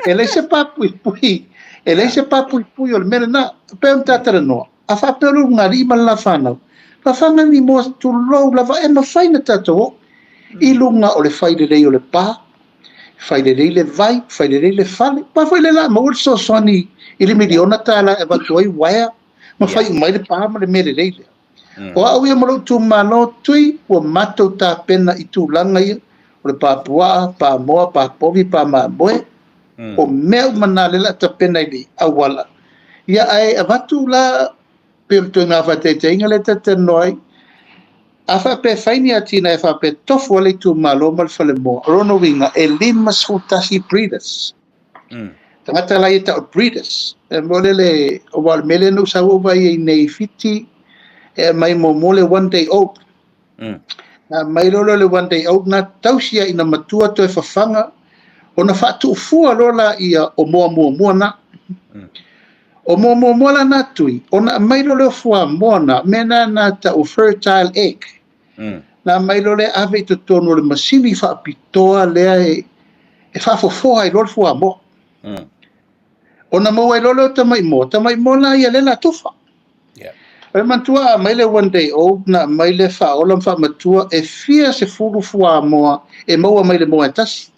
ele se papui pui ele se papui pui o mena na pe un tatara no a fa pelo ngari ma la fana fa fanga ni mo tu lo la va e ma fai na tato i lunga o le fai de rei o le pa fai de rei le vai fai de rei le fale pa foi le la ma ul so soni ili miliona tala e va toi waya ma fai mai le pa ma le mere rei o au ia mo tu malo tui o mato ta pena i tu langa ia o le papua pa moa pa povi pa ma boe o meu manale la ta pena i awala ia ai avatu la pe to nga fa te inga le te noi afa pe faini atina e fa pe tofu le tu malo mal fale mo rono winga e lima sutasi breeders tangata la ita breeders e molele o wal mele no sa o vai nei fiti e mai mo mole one day old na mai lolo le one day old na tausia ina matua to e fafanga ona fatu fua lola ia o mo na o mo la na tui ona mai lolo fua mo na mena na ta o fertile egg na mai lolo ave to tono le masini fa pitoa le e fa fo ai lolo fua mo ona mo ai lolo ta mai mo la ia le la tufa e matua mai le one day old na mai le fa ola fa matua e fia se fulu fua mo e mo mai le mo tasi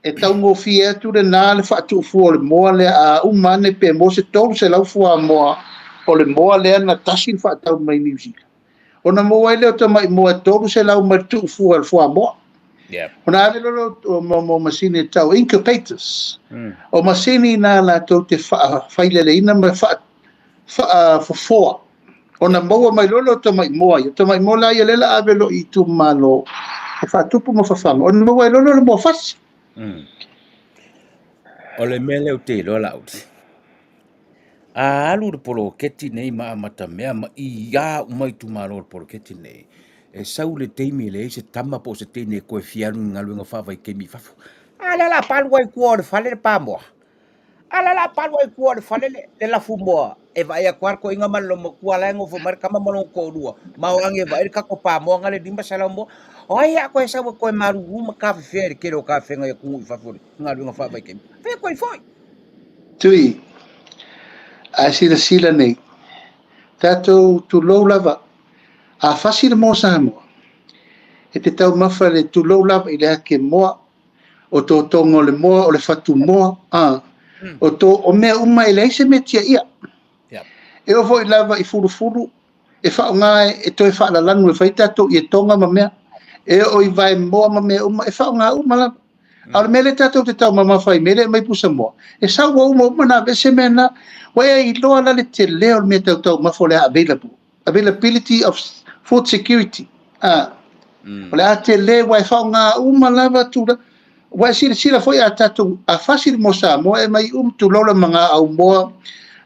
e tau mo fia tu le na le fa tu fu le mo le a umane pe mo se tau se lau fua mo o le mo le na tasi fa tau mai music ona mo ai le to mai mo tau se lau ma tu fu al fua mo ona ave lo mo masini tau incubators o masini na la to te fa le ina ma fa for ona mo mai lolo to mai mo la ia lela ave lo i tu malo e fa tupu mo fa fama ona mo ai lolo mo fas o le mele o te lo la uti a alu de polo keti nei ma mata mea ma i ya mai tu malo polo keti nei e sau le teimi le se tama po se te ne ko fiaru ngalu nga fa vai ke mi fa ala la palu ai ko de fale pa mo ala la palu ai ko de fale le la fumo e vai a quarko inga malo mo kuala ngo fo mar kama mo ko rua ma o ange vai ka ko pa mo ngale dimba sala mo oi a ko esa ko maru uma ka fer ke ro ka fenga ku fa for ngalu nga fa vai ke fe ko foi tui a sila nei tato tu lo lava a fasi le mo sa mo e te tau mafa le tu lo lava i le ake moa o to tongo le moa o le fatu moa o to o mea uma i le se metia ia e o voi lava i furu e fa nga e to e fa la lanu e fa tato i tonga ma mea e o i vai moa ma mea uma e fa nga uma la al mele tato te tau mama fai mele mai pusa moa e sa wa uma na ve se mena wa i lo la le te leo me tau ma fo le availability of food security le a te le wa fa nga uma lava tu wa sila foi a tato a fácil mo sa mo e mai tu lo la manga au mo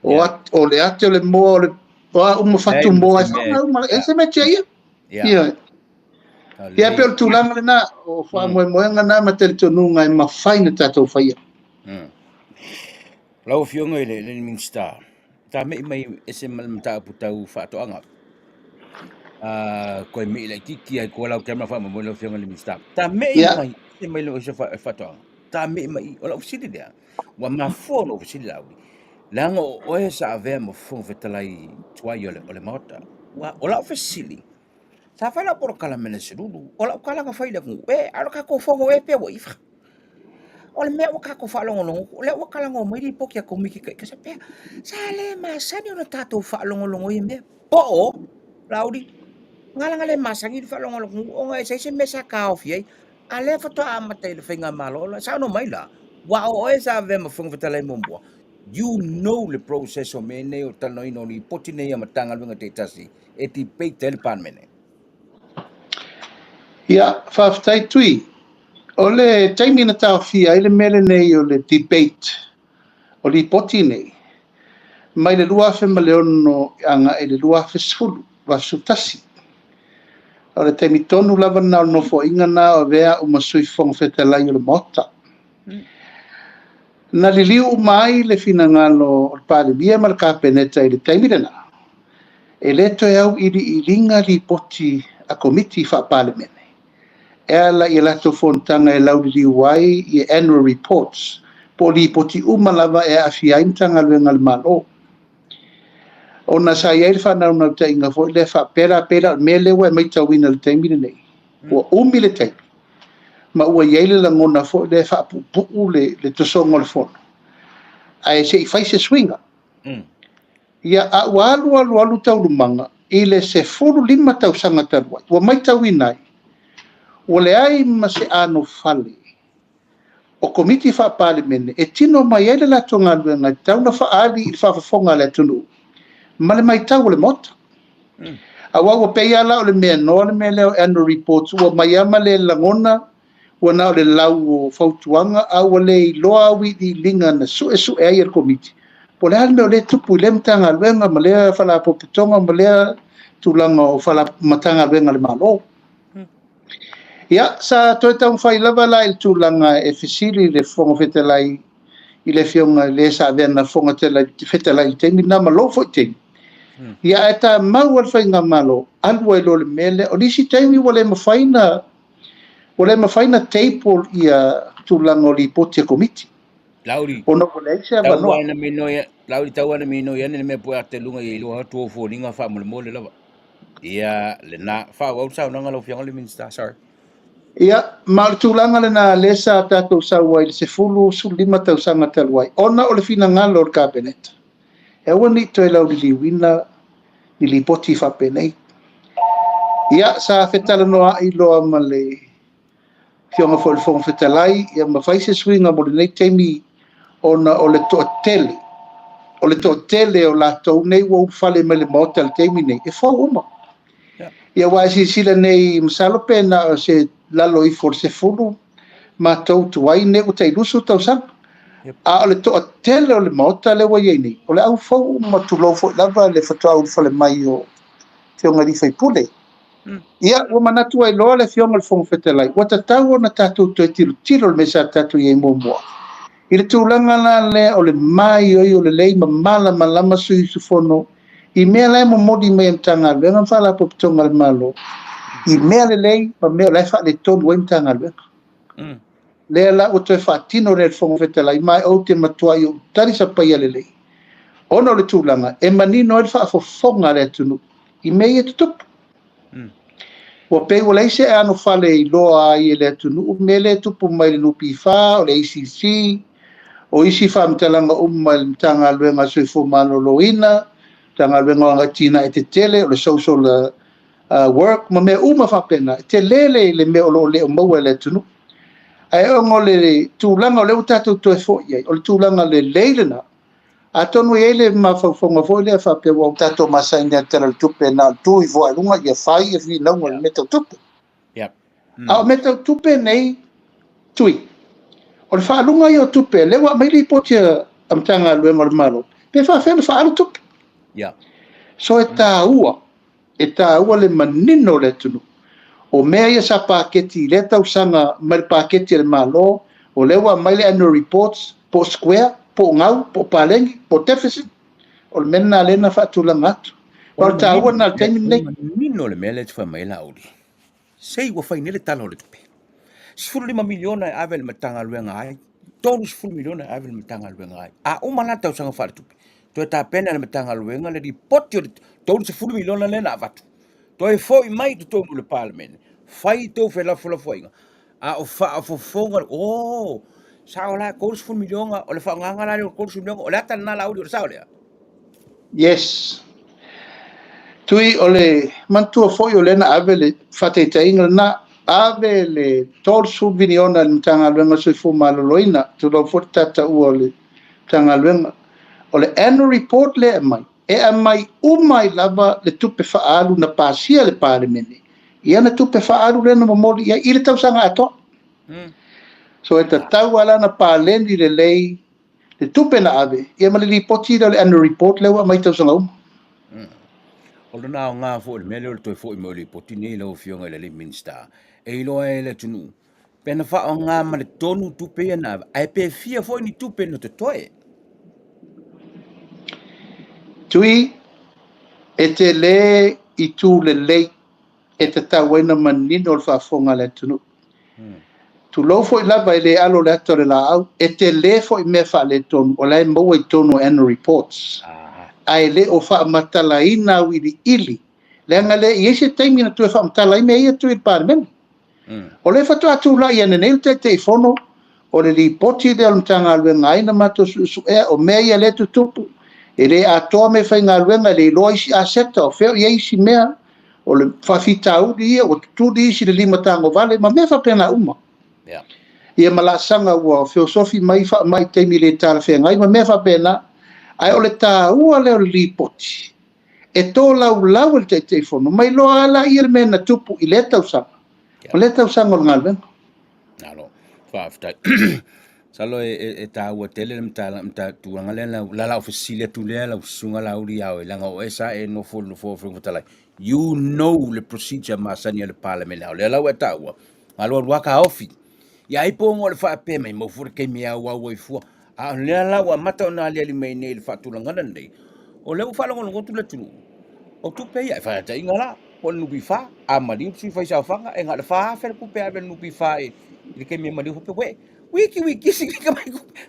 o le ate le mo le uma fatu mo e fa nga uma e se me tia ia ia pe tu langa na o fa mo nga na ma te tonu nga ma faina tato fa ia lau fionga le min star ta me mai ese mal mta putau fa to anga ko me le tiki ai ko lau kema fa mo lau fionga le min star ta me mai ese mai lo ese fa to anga ta me mai o lau sidi dia wa ma fo no sidi lau langa o esa ave mo fo vetalai tua yo le mota wa o lau fasili sa fa la por kala mena sedulu o lau kala ka fa ile ku e alo ka ko fo e pe wo ifa o le mea waka ko whaalongolongo, o le waka lango mai li poki a komiki kai kasa pea, sa le masani o na tātou whaalongolongo i mea, po o, lauri, ngala ngale masangi li whaalongolongo, o ngai se mesa ka ofi ai, a le whatoa amata i le whainga malo, sa no mai la, wa o e sa vema whangwhatalai mombua, you know the process o me nei o tano ino ni poti nei amatanga lunga te tasi, e ti pei tele pan mene. ia whaftai tui o le taimi na tau fia i le mele nei o le debate o li poti nei mai le lua fe maleono anga e le lua fe sfulu wa sutasi o le taimi tonu lava na no fo inga na o vea o masui fong fe te lai o le mota na li liu mai le fina ngalo o le pale bia mal ka peneta i le taimi na e le to e au i linga li poti a komiti whaapalemene. E ala i lato fontanga e lauri wai i annual reports, po li poti umalava e awhiaimtanga luenga le malo. Ona sa iai whanau nau ta inga fo le whapera me lewa e mai tawina le taimine nei. Ua umi le taimi. Ma ua iai le langona fo le whaapupu le tosongo le fono. Ai se i whaise swinga. Ia a ua alu tau lumanga i le se 45 tau sanga taruai. Ua mai tawina ai. Ua le ai ma se ano fale. O komiti whaapalemene e tino mai ele la tonga luenga tau na whaali i whaafafonga le tunu. Ma le mai tau le mota. A ua pei ala o le mea noa le mea leo annual reports ua mai ama le langona ua na o le lau o fautuanga a ua le iloa awi di linga na su e ai el komiti. Po le halme o le tupu i le mtanga luenga ma lea whala popitonga ma lea tulanga o whala matanga luenga le malo. Ia, sa toi tau whai lava la il tūlanga e fisili le whonga whetelai i le whionga le sa vena whonga whetelai i teimi na malo fo i teimi. Ia e ta mau al whai ngā malo, alua i lo le mele, o nisi teimi wale mawhaina teipol i a tūlanga o li poti a komiti. Lauri, O no wale eise ava no. Lauri tau ana mino ia ne me po ate lunga i lo hatu o fōninga wha mole lava. Ia le na wha au sau nanga lo fianga le minsta, sorry. Ia, ma le tūlanga le na lesa tātou sau ai le se fulu su 5 tau sanga taluai. Ona o le fina ngalo o le kabineta. E ua ni toi lau li liwina ni li poti whapenei. Ia, sa whetala noa i loa ma le fionga fo le fonga whetalai, ia ma whaise swinga mo le nei teimi ona o le toa tele. O le toa tele o la tau nei wa ufale me le maota le teimi nei. E whau uma. Ia wa si sila nei msalope na o se lalo i for se fulu ma tau tuai ne o tai lusu tau sanga. A o le toa tele o le maota le wa iei nei. O le au whau ma tulo fo lava le whatua ufale mai o fionga li whai pule. Ia, ua manatu ai loa le fionga le fonga whetelai. Ua tatau o na tātou toi tiro le mesa tātou iei mua. I le tūlanga la le o le mai o le lei ma mala malama sui sufono. I mea lai mo modi mai mtanga luenga whala po pitonga le malo. I mea le lei ma mea lai wha le tonu e mtanga luenga. Lea la o toi wha tino le fonga whetelai mai au te matua i o tari sa paia le lei. Ono le tūlanga e manino e wha fonga le tunu. I mea e tutupu. Ua pei ua leise e ano whale i loa ai e le tunu. Me le tupu mai le nupi wha o le ACC. O isi whamtalanga mai le mtanga luenga sui fu mano loina. Tanga luenga wanga tina e te tele o le social work. Ma mea whapena. Te lele le mea o le o maua le tunu. Ai ongo le tūlanga o le utatou toe fo iai. O le tūlanga le leilena. A tonu e le mawhauwhonga fo le whape wa utatou masaina tera le tupe na tui fo alunga ia whai e fi naunga le metau tupe. A o metau tupe nei tui. O le whaalunga i o tupe, lewa mai li potia amtanga luenga le malo. Pe whawhena whaalu tupe. So e tā ua le manino le tunu. O mea ia sa paketi le tau sanga mai le paketi le malo, o lewa mai le annual reports, po square, po ngau, po palengi, po deficit. O le mena lena whaatulanga atu. O le tā ua na le teimi nei. Manino le mea le te whamai la auri. Sei ua whai nele talo le tupe. 15 miliona e awe le matanga luenga ai. Tolu 10 miliona e awe le matanga luenga ai. A umala tau sanga whare tupe. Toi tā pena le matanga luenga le ripoti o le tolu 10 miliona le na avatu. Toi foi mai tu tomu le parlemene. Fai tau whela inga. A o wha a fofonga, sa o la kouris 10 miliona, o le whaanganga la le o kouris 10 miliona, o le ata na la auri o le sao lea. Yes. Tui o le mantua foi o lena ave le whateitainga na ave le tol subviniona le mtanga luenga sui fu maloloina, tu lau foti tata ua le mtanga luenga. O le annual report le mai. E a mai umai lava le tupe whaalu na pasia le parlemene. Ia na tupe whaalu le na mamoli, ia i le tausanga ato. So e ta tau ala na palendi le lei, le tupe na ave. Ia ma le li poti le annual report le wa mai tausanga uma. O le nao ngā fo le mele o le toi fo i mo le poti nei lau fionga le minsta. E iloa e le tunu. Pena wha o ngā ma le tonu tupe ia na. Ai pe fia fo ni tupe no te toe. Tui e te le i tū le lei e te tau waina manino o le whaafonga le tunu. Tu lo fo i lava i le alo le ato le la au, e te le fo i mea wha le tonu, o lai maua i tonu annual reports. Ai le o wha matala ina au ili ili. Le anga le, i eise taimi na tu e wha matala ina ia tu i pārmeni. O le whatu atu la i ane neu te i fono, o le li poti le alumtanga aluenga aina mato su ea, o mea ia le tutupu. E le atoa me whainga aluenga, le loa isi aseta, o wheo i eisi mea, o le whawhita udi ia, o tutudi isi le lima tango vale, ma mea whapena uma. Ia malasanga ua filosofi mai teimi le tala whengai, ma mea whapena, ai o le tā ua leo le li poti. E tō lau le te fono, mai loa ala i le mena tupu i le tausanga. O le tausanga o le ngalwenga. Alo, whaaftai. Salo e tā ua tele mta tuanga le la lau fasile tu le lau sunga lau ri au e langa o esa e no fo talai. You know le procedure masani le parliament au le lau e tā ua. Alo waka ofi. Ya ipo ngo le whaape mai mo fure kei mea ua ua i fua. A le lau a mata o na le mai nei le whaatulangana nei. O le ufalongo ngotu le tunu. O tu pe ia fa ta ingala o nubi fa a mali tu fa sa fanga e ngala fa fe ku pe a nubi fa e ke me mali pe we wiki si ka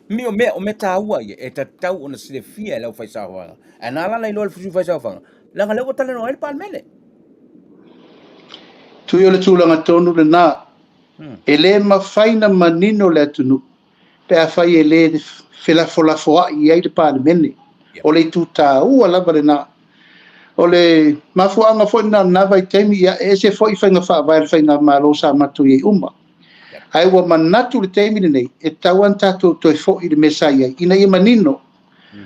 mai o me ta ua e ta tau ona se fia la fa sa fanga ana la lo fu fa sa fanga la ngala o tala no el palmele Tu yo le tūlanga tonu le nā. E le mawhaina manino le atunu. Pe a whai e le whelafolafoa i ai le pārmene. O le tūtā ua lava le nā. O le mafuanga foi na nava i teimi ia e se foi whainga whaavai le whainga malo sa matu i uma. Ai ua manatu le teimi nei, e tauan tātou toi fo i le mesa iai. Ina i manino,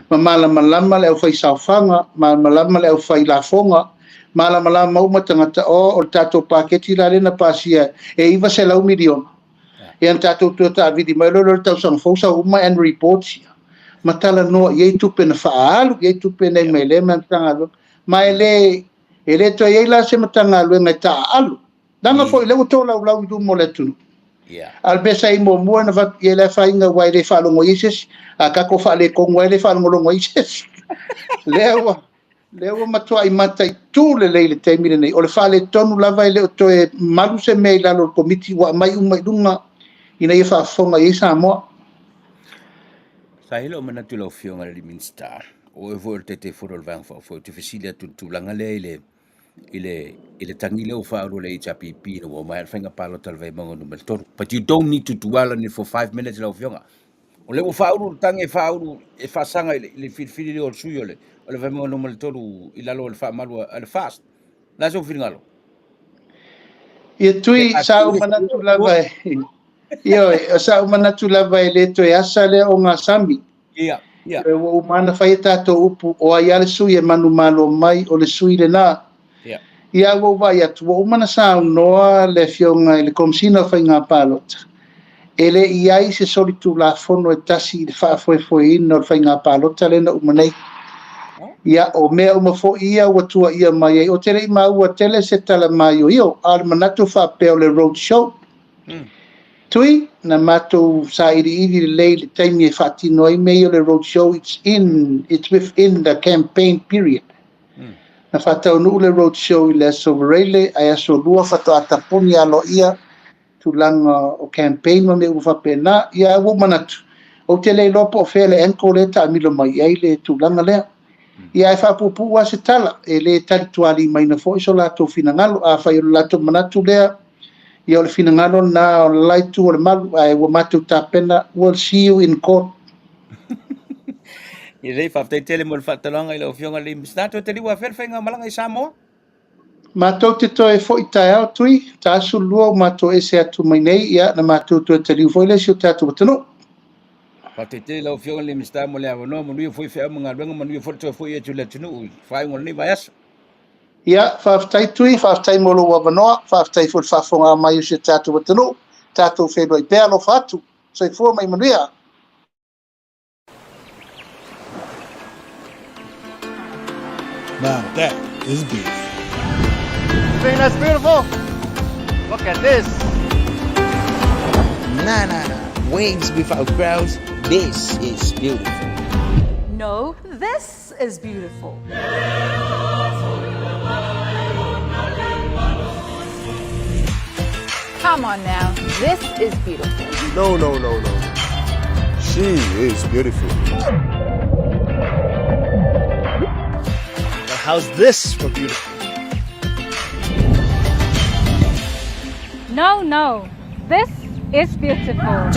ma malama le au whai saofanga, ma malama le au whai lafonga, malama mauma tangata o le tātou paketi la lena pasia, e iwa se lau miliona. E an tātou tuata avidi, mai lolo le tau sang fausa uma and reports ia. Matala noa, iei tupe na whaalu, iei tupe na mai le man tanga lo. Ma ele to ye la se matanga lu ngai ta alu danga fo le to lau du mo le tunu al besa I mo na va ye la fa inga wai le fa lo mo ises a ka ko fa le ko wai le fa lo mo ises lewa matua I mata I tu le te mi nei o le fa le tonu la vai le to e malu se me la lo komiti wa mai dunga ina ye fa fonga ye sa mo sa hilo mana tu lo fionga le minister o e volte te foro il vang fo te fisilia tu langa le ile tangile o fa le HPP no mai fanga palo tal vai mango no tor but you don't need to dwell on it for 5 minutes la fionga o le o fa tangi fa e fa sanga le fili o suyo le o le vai mango no tor ila lo fa malu al fast la so finalo e tui sa o manatu lava io sa o manatu lava le to e asa le o nga sambi Yeah. E o mana fai tātou upu o ai ale sui e manu malo mai o le sui le nā. Ia o vai atu o mana sa noa le fionga le komsina fai ngā pālota. E le iai se solitu la fono e tasi le whaafoe ina o fai ngā pālota le na umanei. Ia o mea umafo ia o tua ia mai o tere I maua tele se tala mai o io al manatu whapeo le road show. Tui na mato sa iri le taimi e whaatino I mei o le road show it's within the campaign period. Na whatau nu le road show I le aso varele ai aso lua whato atapuni alo ia tulanga o campaign ma me uwhapena ia wu manatu. O te le lopo o whele enko le ta amilo mai ai le tulanga lea. Ia e whapupu wa se tala e le tarituali mai na fo iso lato finangalo a whai o lato manatu lea. Ia o le finangalo na o lai tu o le malu ai ua matu tapena we'll see you in court. I rei whaftai tele mo le whaatalanga I lau fionga le mistato te liwa whelwhainga malanga I Samoa? Mātou te toi fo I tai au tui, ta asu lua o mātou e se atu mai nei, ia na mātou toi te liu foile si o te atu watano. Whaftai tele lau fionga le mistato mo le awanoa, mo nui fwoi whea mga luenga, mo nui fwoi toi fwoi e tu le tunu, whai ngol ni vai asa. Ia, whaftai tui, whaftai molo wawanoa, whaftai fwoi whafonga mai o se te atu watano, tātou whenua I pēa lo whatu, so I fua mai manuia. Now that is beautiful. You think that's beautiful? Look at this. Nah. Waves without crowds. This is beautiful. No, this is beautiful. Come on now. This is beautiful. No, no, no, no. She is beautiful. Now, how's this for beautiful? No, no. This is beautiful.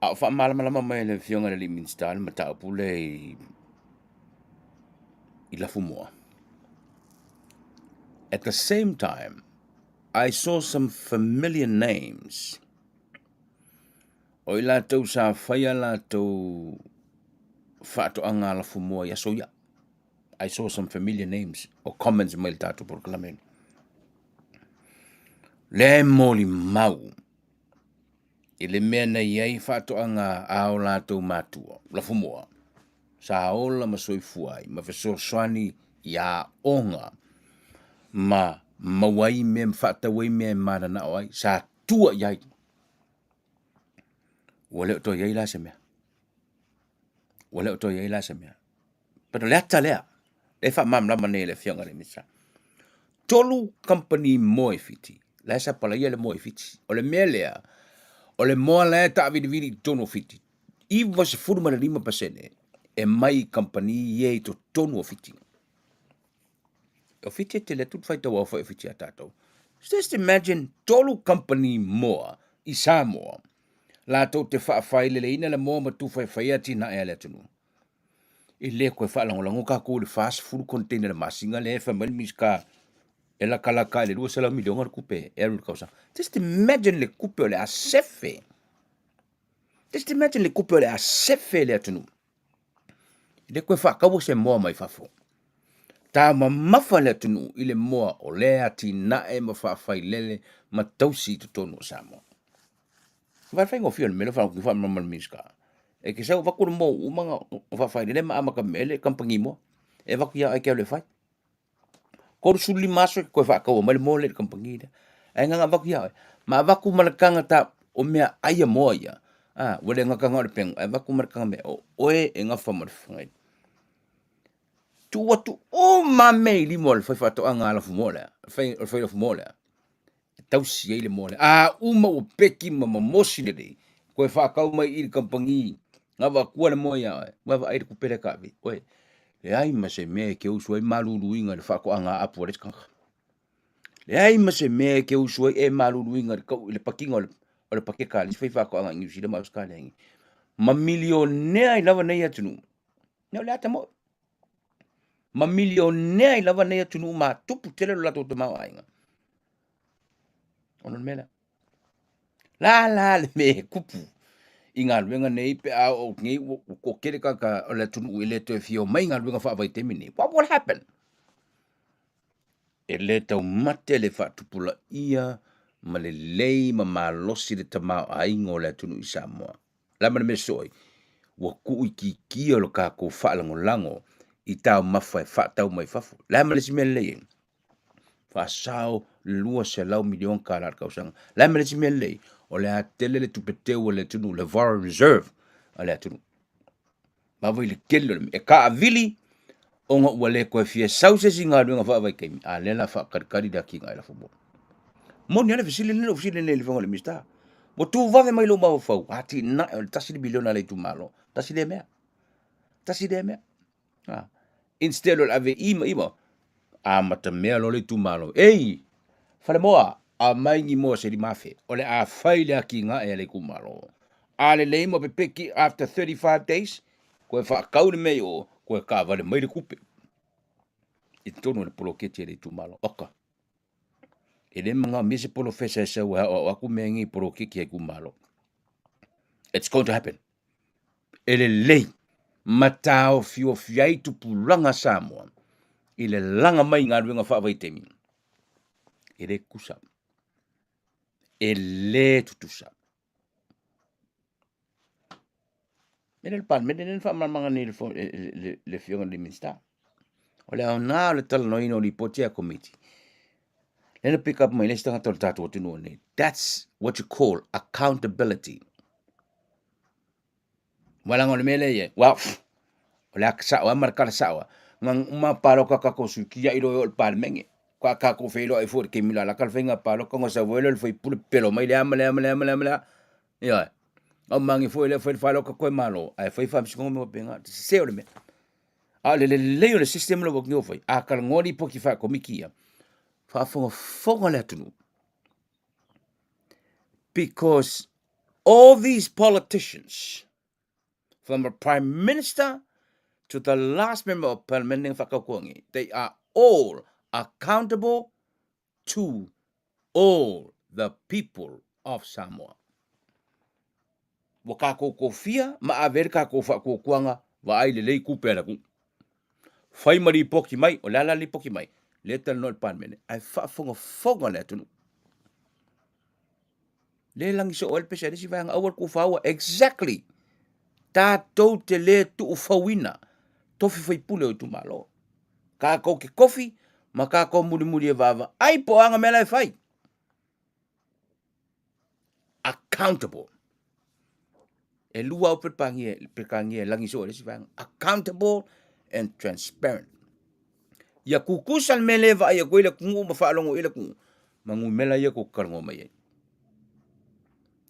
A fa malama mai le fionga le Minster mata pule I la fumoa. At the same time, I saw some familiar names. O I lātou sa whaia lātou whātoanga la fumoa ya soia. I saw some familiar names or comments mai tātou por kalamen. Le moli mau. I le mea nei ei whātoanga ao lātou mātua, la fumoa. Sa ola ma soifuai, ma fesoaswani I a onga. Ma mawai mea mwhātawai mea mana na oai, sa tua iai. Wale o toi iai la se mea. Wale o toi iai la se mea. Pero le ata lea. Le wha mamlama nei le whianga le misa. Tolu company moe fiti. Le sa pala ia le moe fiti. O le mea lea. O le moa lea ta vidi tono fiti. Iwa se 45% e mai company ye to tono fiti. O fiti te le tut whaita wau whai fiti a tātou. Just imagine tolu company moa I Samoa. La tau te whaafai le ina le moa ma tu whai ati na ea le tunu. I le koe whaalangolango ka kou le fast food container le masinga le family miska e la kalaka le 2 milionga le kupe e aru kausa. Just imagine le kupe o le asefe. Just imagine le kupe o le asefe le atunu. I le koe whaakawa se moa mai fafo. Tā mamafa le atunu I le moa o le ati na e ma whaafai lele ma tausi to tono o Samoa. Whai ngofio le mele whanau ki wha mamana miska. E ke sau waku mo umanga whawhai le ma amaka mele kampangi mo. E waku ia ai kea le whai. Koru suli maso e koe whakau o mele mo le kampangi le. E nganga waku ia ai. Ma waku malakanga ta o mea aia moa ia. Wale ngakanga o le pengu. E waku malakanga mea o oe e ngafa ma le whangai. Tu watu o mamei li mo le whai whato anga ala fu mo le. Whai la fu mo le. Tausi le mo le. Uma o peki ma mosi le dei. Koe whakau mai I kampangi. Nga wakua le mo ia. Wawa aire kupere kawe. Oe. Le ai ma se mea ke usua I maluluinga le whako anga apu le skanga. Le ai ma se mea ke usua I maluluinga le pakinga o le pakeka. Le whai whako anga ingi usida mauska le ingi. Ma milionea I lava nei atunu. Nau le ata mo. Ma milionea I lava nei atunu ma tupu tele lo lato te mau ainga. Ono mela. La le me kupu. Inga luenga nei pe a o ngi ko kere ka o le tunu I le to fio mai inga luenga fa vai temini. What will happen? E le tau mate le fa tupula ia ma le lei ma malosi le tamau ainga o le tunu I Samoa. La mana me soi. Wa ku ki ki o lo ka ko fa lango I tau mafai fa tau mai fafu. La mana si me lei. Fa sao lua se lau milion ka la kausanga. La mana si me lei. O le a tele le tupeteu o le tunu, le Foreign Reserve, o le atunu. Mawai le kelo, e ka avili, o nga ua le koe fia sause si ngā ruenga wha awai keimi, a lela wha karikari da ki ngai la fumo. Moni ane fisile le whanga le mista. Mo tu vave mai lo mawa fau, hati na, tasi le biliona le tu malo, tasi le mea. Instead o ave ima, a mata mea lo le tu malo, ei, fale moa, a mai ngi mo se di mafe o le a fai le ki nga e le kumaro a le le mo pepeki after 35 days ko fa kaule me o ko ka vale mai le kupe I tono le poloketi le tumalo oka e le mga misi polo fesa se wa ku mengi polokeki e kumalo it's going to happen ele le matao fio fiai tu pulanga Samoa ile langa mai nga ruenga fa vai temi ele kusa ele tutusa Mira el pan, mira el mga ni le fiong di minsta. Ole na le tal no ino li potia committee. Then pick up my list tol tatu tinu ni. That's what you call accountability. Walang ole mele ye. Wa ole aksa wa markar sawa. Ngang mapalo ka kakosu kia iro el palmenge. Kwa kako felo ai for ke mila la kalfenga palo ko sa vuelo el foi pelo mai le amala. Ya. O mangi foi le foi falo ka ko malo. Ai foi fam singo mo penga. Se ole me. Le system lo bok no foi. A kal ngori poki fa komikia. Fa fonga le tunu. Because all these politicians, from the prime minister to the last member of parliament, they are all accountable to all the people of Samoa. Wakako kofia ma averka ko fa ko kuanga wa ai le kupela ku. Fai mari poki mai o lala li poki mai. Letal no parliament. Ai fa fonga le tunu. Le lang so ol pesa si vang awal ku fawa exactly. Tatou te le tu ufawina. Tofi fai pule o tu malo. Ka ko ke kofi, ma ka ko muri e vava. Ai po anga mela e fai. Accountable. E lua o pekangie langi so le si vang. Accountable and transparent. Ya kukusan meleva ya ko ile kungu mafalongo ile kungu. Mangu mela ya ko karngo mai.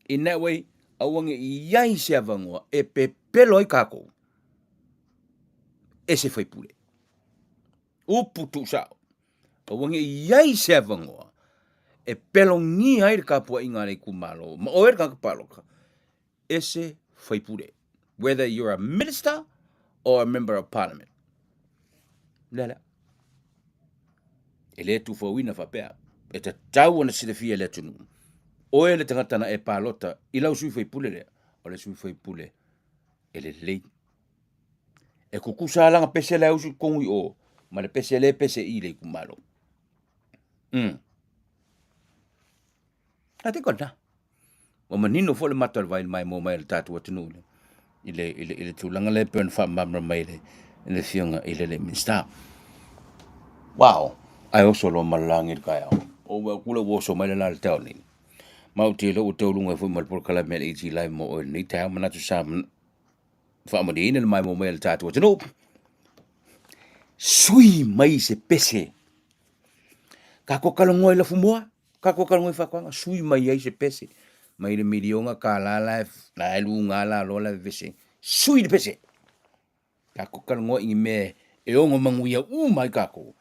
In that way, awange iai se avangoa e pepelo i kako. E se fai pule. Uputu sao. Awange iai se avangoa e pelo ngi ai kapua ingare kumalo. Ma oer kakapalo ka. E se fai pule. Whether you're a minister or a member of parliament. Lala. E le tu fawina fa pea. E te tau na silefia le tunu. Oe le tangata na e palota, I lau sui fai pule le, o le sui fai pule, e le lei. E kukusa langa pese le ausu kongi o, ma le pese le pese I le kumalo. A te kona. O manino fo le matal vai mai mo mai le tatu atinu le. Ile tulanga le pen fa mamra mai le fionga ile le minsta. Wow. Ai oso lo malangi kaya. O wa kula woso mai le la tau ni. Mau te lo te lunga fu mal por kala mel Etlive mo o ni ta mana tu sam fa mo ni mai mo mel tatu no sui mai se pese ka ko kala ngoi la fu mo ka ko kala ngoi fa kwa sui mai ai se pese mai le milionga ka la lunga la lo la vese sui de pese ka ko kala ngoi me e o manguia mai ka ko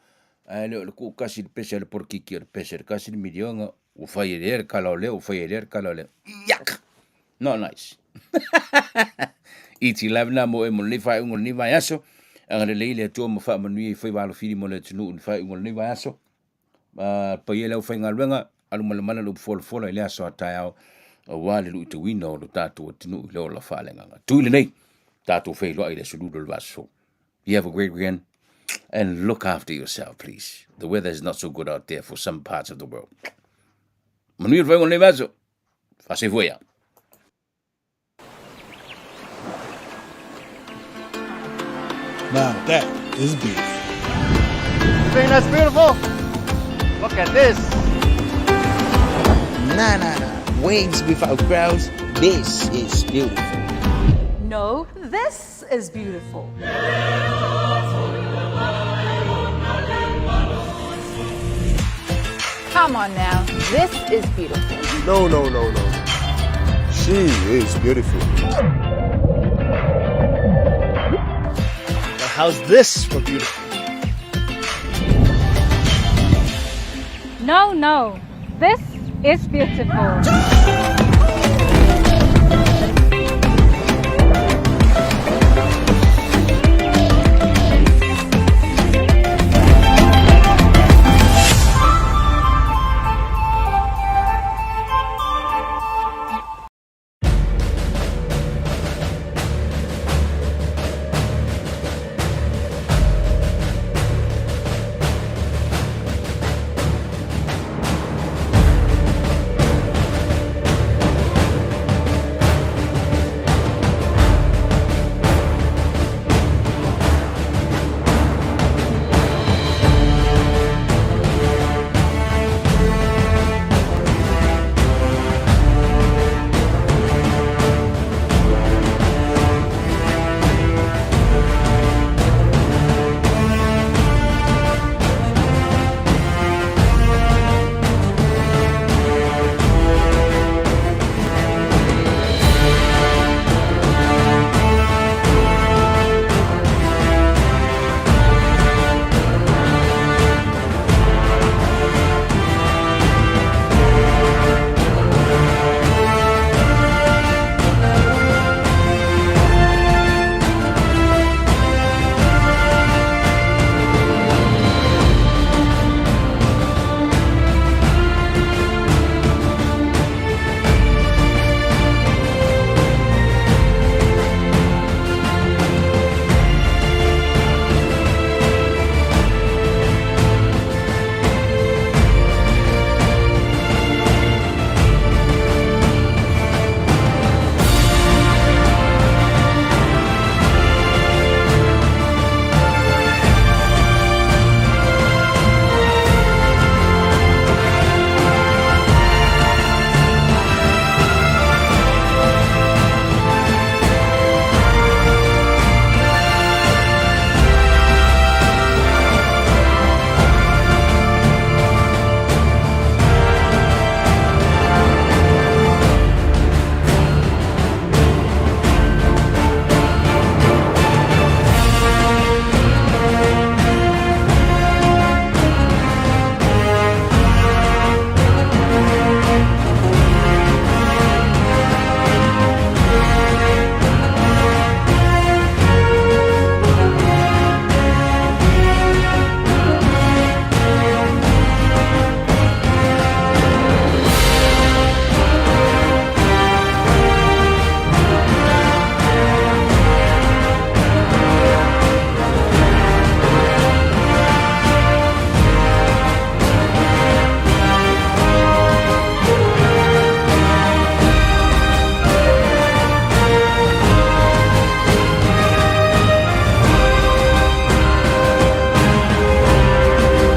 le ko kasi de pese le por kiki de pese kasi de milionga o fayeler kalole. Yak. Not nice. Etlive na mo e mo le fai ngol ni vai aso. Anga le le to mo fa mo ni foi valo fili mo le tunu fai ngol ni vai aso. Pa yele o fai ngalwenga alu malamana lu fol ile aso atao. O wale lu te wino lo tatu tunu lo la fa le nganga. Tu le nei. Tatu fai lo ile sulu do vaso. You have a great weekend and look after yourself, please. The weather is not so good out there for some parts of the world. Manuel fue con el vaso. Así fue ya. Now that is beautiful. Think that's beautiful? Look at this. Nah. Waves without crowds. This is beautiful. No, this is beautiful. Come on now, this is beautiful. No. She is beautiful. Now how's this for beautiful? No, this is beautiful.